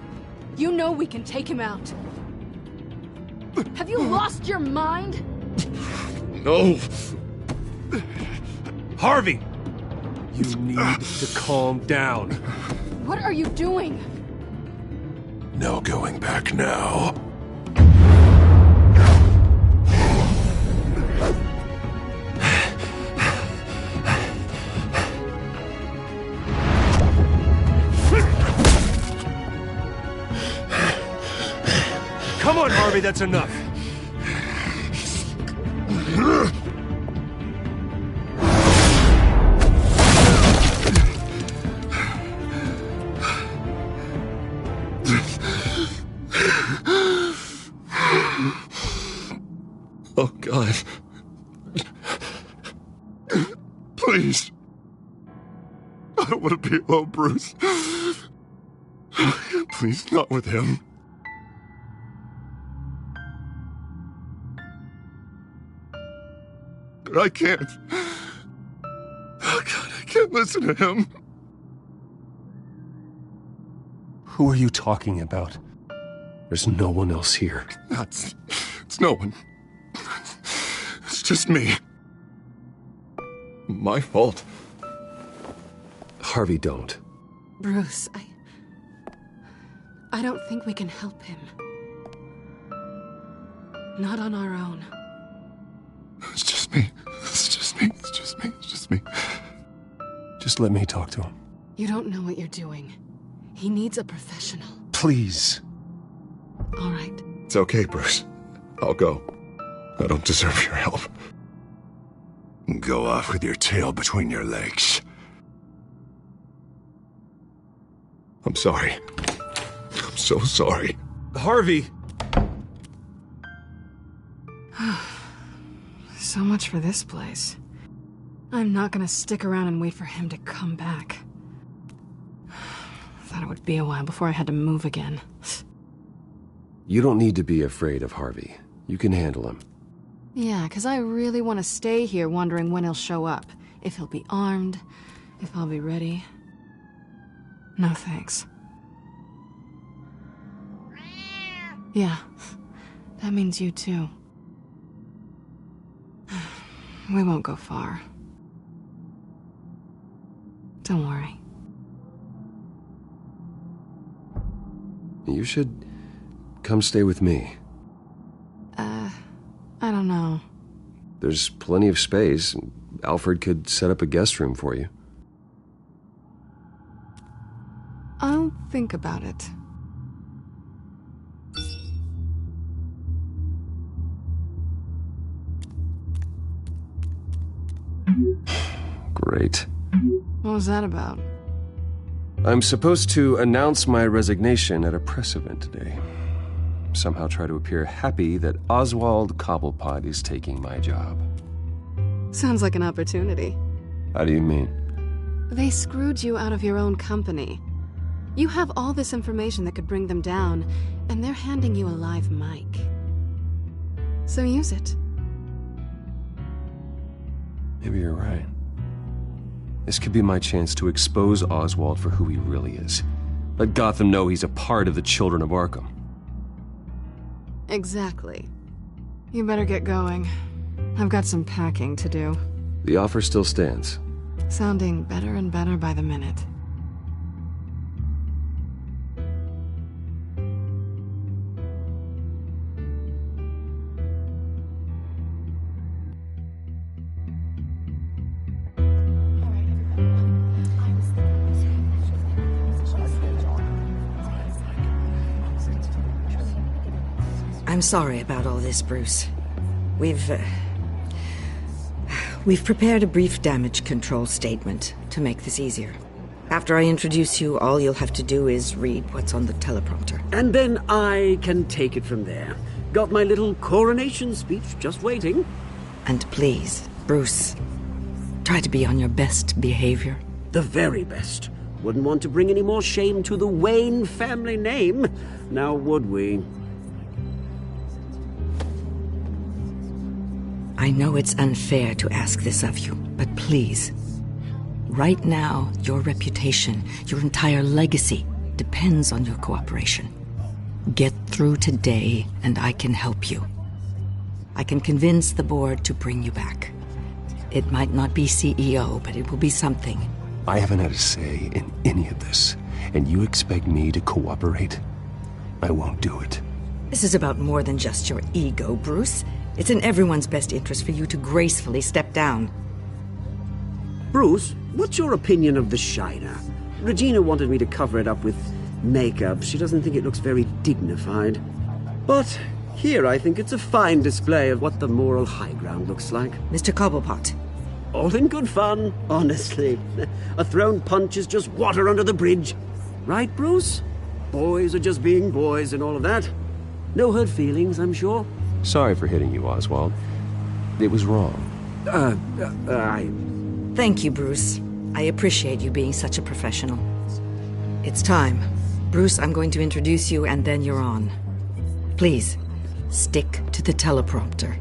[SPEAKER 2] You know we can take him out. Have you lost your mind?
[SPEAKER 4] No!
[SPEAKER 1] Harvey! You need to calm down.
[SPEAKER 2] What are you doing?
[SPEAKER 4] No going back now.
[SPEAKER 1] Come on, Harvey, that's enough.
[SPEAKER 4] Oh, God. Please. I don't want to be alone, Bruce. Please, not with him. but I can't. Oh, God, I can't listen to him.
[SPEAKER 1] Who are you talking about? There's no one else here.
[SPEAKER 4] It's no one. It's just me. My fault.
[SPEAKER 1] Harvey, don't.
[SPEAKER 2] Bruce, I don't think we can help him. Not on our own.
[SPEAKER 4] It's just me. It's just me. It's just me. It's just me.
[SPEAKER 1] Just let me talk to him.
[SPEAKER 2] You don't know what you're doing. He needs a professional.
[SPEAKER 1] Please.
[SPEAKER 2] All right.
[SPEAKER 4] It's okay, Bruce. I'll go. I don't deserve your help. Go off with your tail between your legs. I'm sorry. I'm so sorry.
[SPEAKER 1] Harvey!
[SPEAKER 2] So much for this place. I'm not gonna stick around and wait for him to come back. Thought it would be a while before I had to move again.
[SPEAKER 1] You don't need to be afraid of Harvey. You can handle him.
[SPEAKER 2] Yeah, 'cause I really want to stay here wondering when he'll show up. If he'll be armed, if I'll be ready. No thanks. Yeah, that means you too. We won't go far. Don't worry.
[SPEAKER 1] You should come stay with me.
[SPEAKER 2] I don't know.
[SPEAKER 1] There's plenty of space. Alfred could set up a guest room for you.
[SPEAKER 2] I'll think about it.
[SPEAKER 1] Great.
[SPEAKER 2] What was that about?
[SPEAKER 1] I'm supposed to announce my resignation at a press event today. Somehow try to appear happy that Oswald Cobblepot is taking my job.
[SPEAKER 2] Sounds like an opportunity.
[SPEAKER 1] How do you mean?
[SPEAKER 2] They screwed you out of your own company. You have all this information that could bring them down, and they're handing you a live mic. So use it.
[SPEAKER 1] Maybe you're right. This could be my chance to expose Oswald for who he really is. Let Gotham know he's a part of the Children of Arkham.
[SPEAKER 2] Exactly. You better get going. I've got some packing to do.
[SPEAKER 1] The offer still stands.
[SPEAKER 2] Sounding better and better by the minute.
[SPEAKER 18] I'm sorry about all this, Bruce. We've prepared a brief damage control statement to make this easier. After I introduce you, all you'll have to do is read what's on the teleprompter.
[SPEAKER 20] And then I can take it from there. Got my little coronation speech just waiting.
[SPEAKER 18] And please, Bruce, try to be on your best behavior.
[SPEAKER 20] The very best. Wouldn't want to bring any more shame to the Wayne family name, now would we?
[SPEAKER 18] I know it's unfair to ask this of you, but please. Right now, your reputation, your entire legacy, depends on your cooperation. Get through today, and I can help you. I can convince the board to bring you back. It might not be CEO, but it will be something.
[SPEAKER 1] I haven't had a say in any of this, and you expect me to cooperate? I won't do it.
[SPEAKER 18] This is about more than just your ego, Bruce. It's in everyone's best interest for you to gracefully step down.
[SPEAKER 20] Bruce, what's your opinion of the Shiner? Regina wanted me to cover it up with makeup. She doesn't think it looks very dignified. But here I think it's a fine display of what the moral high ground looks like.
[SPEAKER 18] Mr. Cobblepot.
[SPEAKER 20] All in good fun, honestly. A thrown punch is just water under the bridge. Right, Bruce? Boys are just being boys and all of that. No hurt feelings, I'm sure.
[SPEAKER 1] Sorry for hitting you, Oswald. It was wrong.
[SPEAKER 18] Thank you, Bruce. I appreciate you being such a professional. It's time. Bruce, I'm going to introduce you, and then you're on. Please, stick to the teleprompter.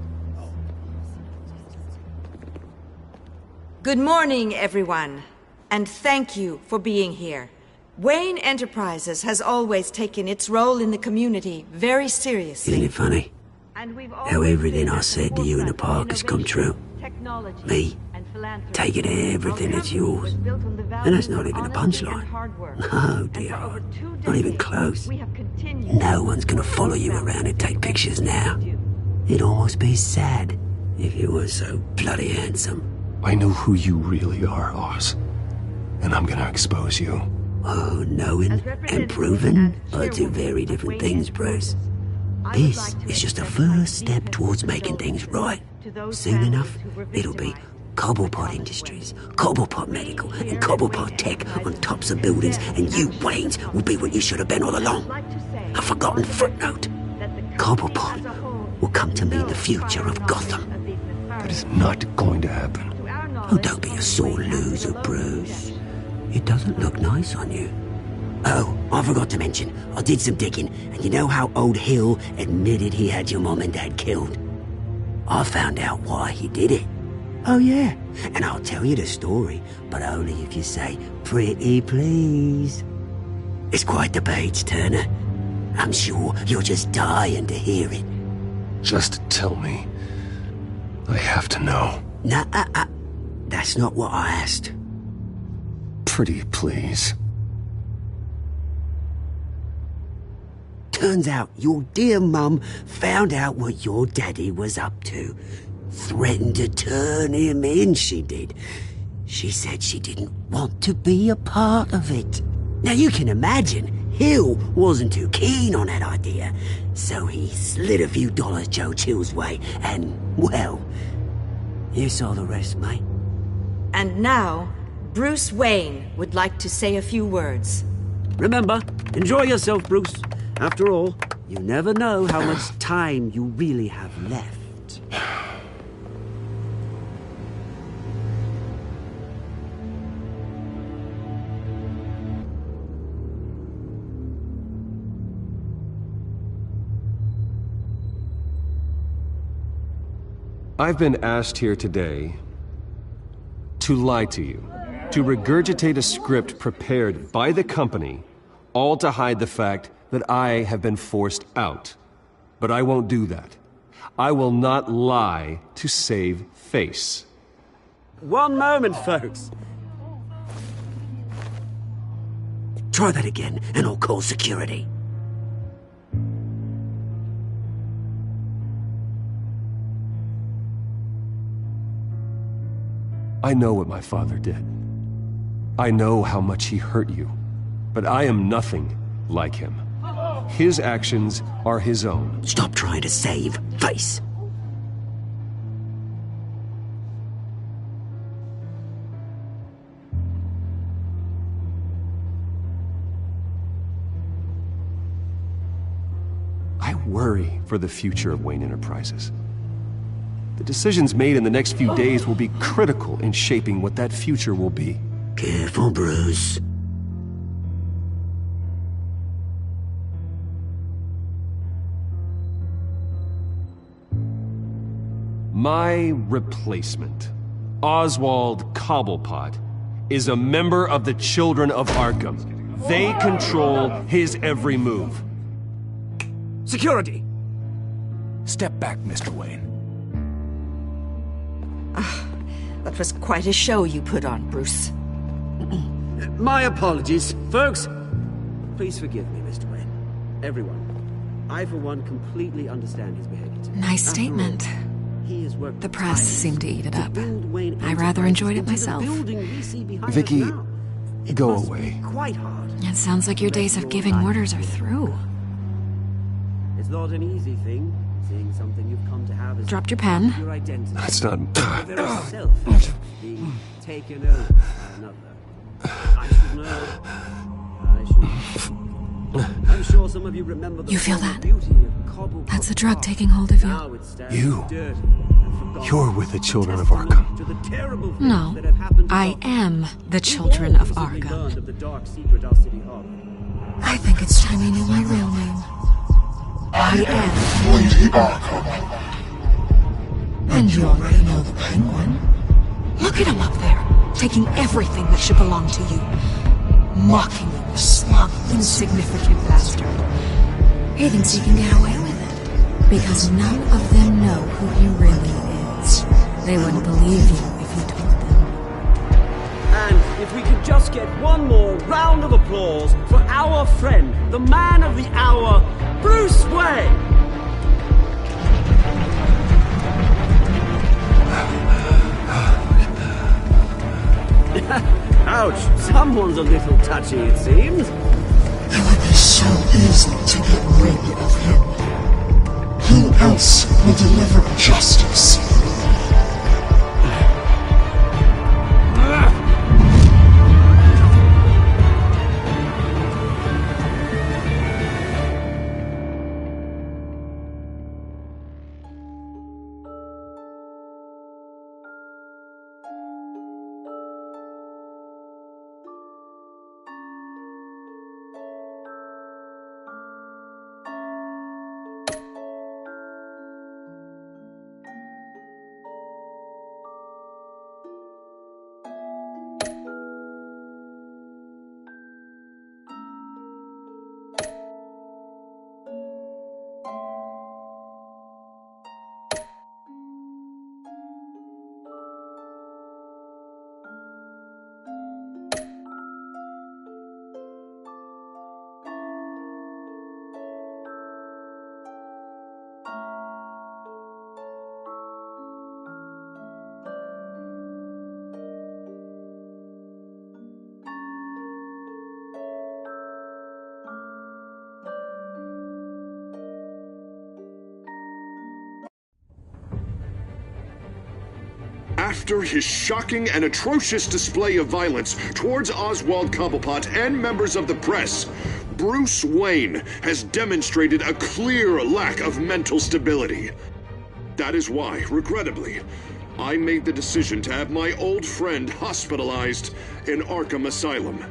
[SPEAKER 18] Good morning, everyone. And thank you for being here. Wayne Enterprises has always taken its role in the community very seriously.
[SPEAKER 20] Isn't it funny? How everything I said to you in the park has come true. Me, taking everything that's yours. And that's not even a punchline. No, dear. Not even close. No one's gonna follow you around and take pictures now. It'd almost be sad if you were so bloody handsome.
[SPEAKER 1] I know who you really are, Oz. And I'm gonna expose you.
[SPEAKER 20] Oh, knowing and proving are two very different things, Bruce. This is just a first step towards making things right. Soon enough, it'll be Cobblepot Industries, Cobblepot Medical, and Cobblepot Tech on tops of buildings, and you, Waynes, will be what you should have been all along. A forgotten footnote. Cobblepot will come to mean the future of Gotham.
[SPEAKER 1] That is not going to happen.
[SPEAKER 20] Oh, don't be a sore loser, Bruce. It doesn't look nice on you. Oh, I forgot to mention, I did some digging, and you know how old Hill admitted he had your mom and dad killed? I found out why he did it. Oh yeah, and I'll tell you the story, but only if you say, pretty please. It's quite the page, Turner. I'm sure you're just dying to hear it.
[SPEAKER 1] Just tell me. I have to know.
[SPEAKER 20] Nah, that's not what I asked.
[SPEAKER 1] Pretty please.
[SPEAKER 20] Turns out your dear mum found out what your daddy was up to. Threatened to turn him in, she did. She said she didn't want to be a part of it. Now you can imagine, Hill wasn't too keen on that idea. So he slid a few dollars Joe Chill's way, and, well, you saw the rest, mate.
[SPEAKER 18] And now, Bruce Wayne would like to say a few words.
[SPEAKER 20] Remember, enjoy yourself, Bruce. After all, you never know how much time you really have left.
[SPEAKER 1] I've been asked here today to lie to you, to regurgitate a script prepared by the company, all to hide the fact that I have been forced out. But I won't do that. I will not lie to save face.
[SPEAKER 20] One moment, folks. Try that again, and I'll call security.
[SPEAKER 1] I know what my father did. I know how much he hurt you. But I am nothing like him. His actions are his own.
[SPEAKER 20] Stop trying to save face.
[SPEAKER 1] I worry for the future of Wayne Enterprises. The decisions made in the next few days will be critical in shaping what that future will be.
[SPEAKER 20] Careful, Bruce.
[SPEAKER 1] My replacement, Oswald Cobblepot, is a member of the Children of Arkham. They control his every move.
[SPEAKER 20] Security!
[SPEAKER 3] Step back, Mr. Wayne.
[SPEAKER 18] That was quite a show you put on, Bruce.
[SPEAKER 20] My apologies, folks. Please forgive me, Mr. Wayne. Everyone. I, for one, completely understand his behavior today.
[SPEAKER 8] Nice statement. The press seemed to eat it up. I rather enjoyed it myself.
[SPEAKER 1] Vicky, go away.
[SPEAKER 8] It sounds like your days of giving orders are through.
[SPEAKER 20] It's not an easy thing, seeing something you've come to have as
[SPEAKER 8] Dropped your pen.
[SPEAKER 20] your identity.
[SPEAKER 1] That's not...
[SPEAKER 20] Your very self being taken over by another. I should know. I'm sure some of you remember the
[SPEAKER 8] You feel that?
[SPEAKER 20] beauty of Cobblepot
[SPEAKER 8] That's the drug taking hold of
[SPEAKER 20] Now
[SPEAKER 8] you.
[SPEAKER 20] it stands
[SPEAKER 1] You.
[SPEAKER 20] dirty and forgotten.
[SPEAKER 1] You're with the Children of Arkham.
[SPEAKER 20] To the terrible things
[SPEAKER 8] No,
[SPEAKER 20] that have happened to
[SPEAKER 8] I
[SPEAKER 20] Gotham.
[SPEAKER 8] am the
[SPEAKER 20] We've
[SPEAKER 8] Children
[SPEAKER 20] all
[SPEAKER 8] of
[SPEAKER 20] recently
[SPEAKER 8] Arkham.
[SPEAKER 20] learned of the dark secret our city harbored.
[SPEAKER 8] I think it's time you knew my real name. I am
[SPEAKER 6] Lady Arkham.
[SPEAKER 8] And you already know the Penguin.
[SPEAKER 15] Look at him up there, taking everything that should belong to you. Mocking you, a smug, insignificant bastard.
[SPEAKER 8] He thinks he can get away with it, because none of them know who he really is. They wouldn't believe you if you told them.
[SPEAKER 20] And if we could just get one more round of applause for our friend, the man of the hour, Bruce Wayne! Ouch, someone's a little touchy, it seems.
[SPEAKER 6] It would be so easy to get rid of him. Who else will deliver justice?
[SPEAKER 9] After his shocking and atrocious display of violence towards Oswald Cobblepot and members of the press, Bruce Wayne has demonstrated a clear lack of mental stability. That is why, regrettably, I made the decision to have my old friend hospitalized in Arkham Asylum.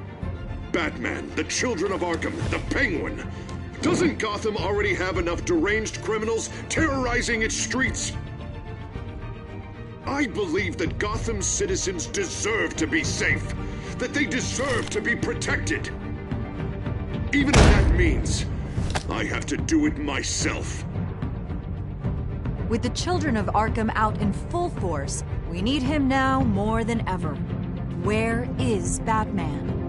[SPEAKER 9] Batman, the Children of Arkham, the Penguin. Doesn't Gotham already have enough deranged criminals terrorizing its streets? I believe that Gotham's citizens deserve to be safe, that they deserve to be protected. Even if that means I have to do it myself.
[SPEAKER 19] With the Children of Arkham out in full force, we need him now more than ever. Where is Batman?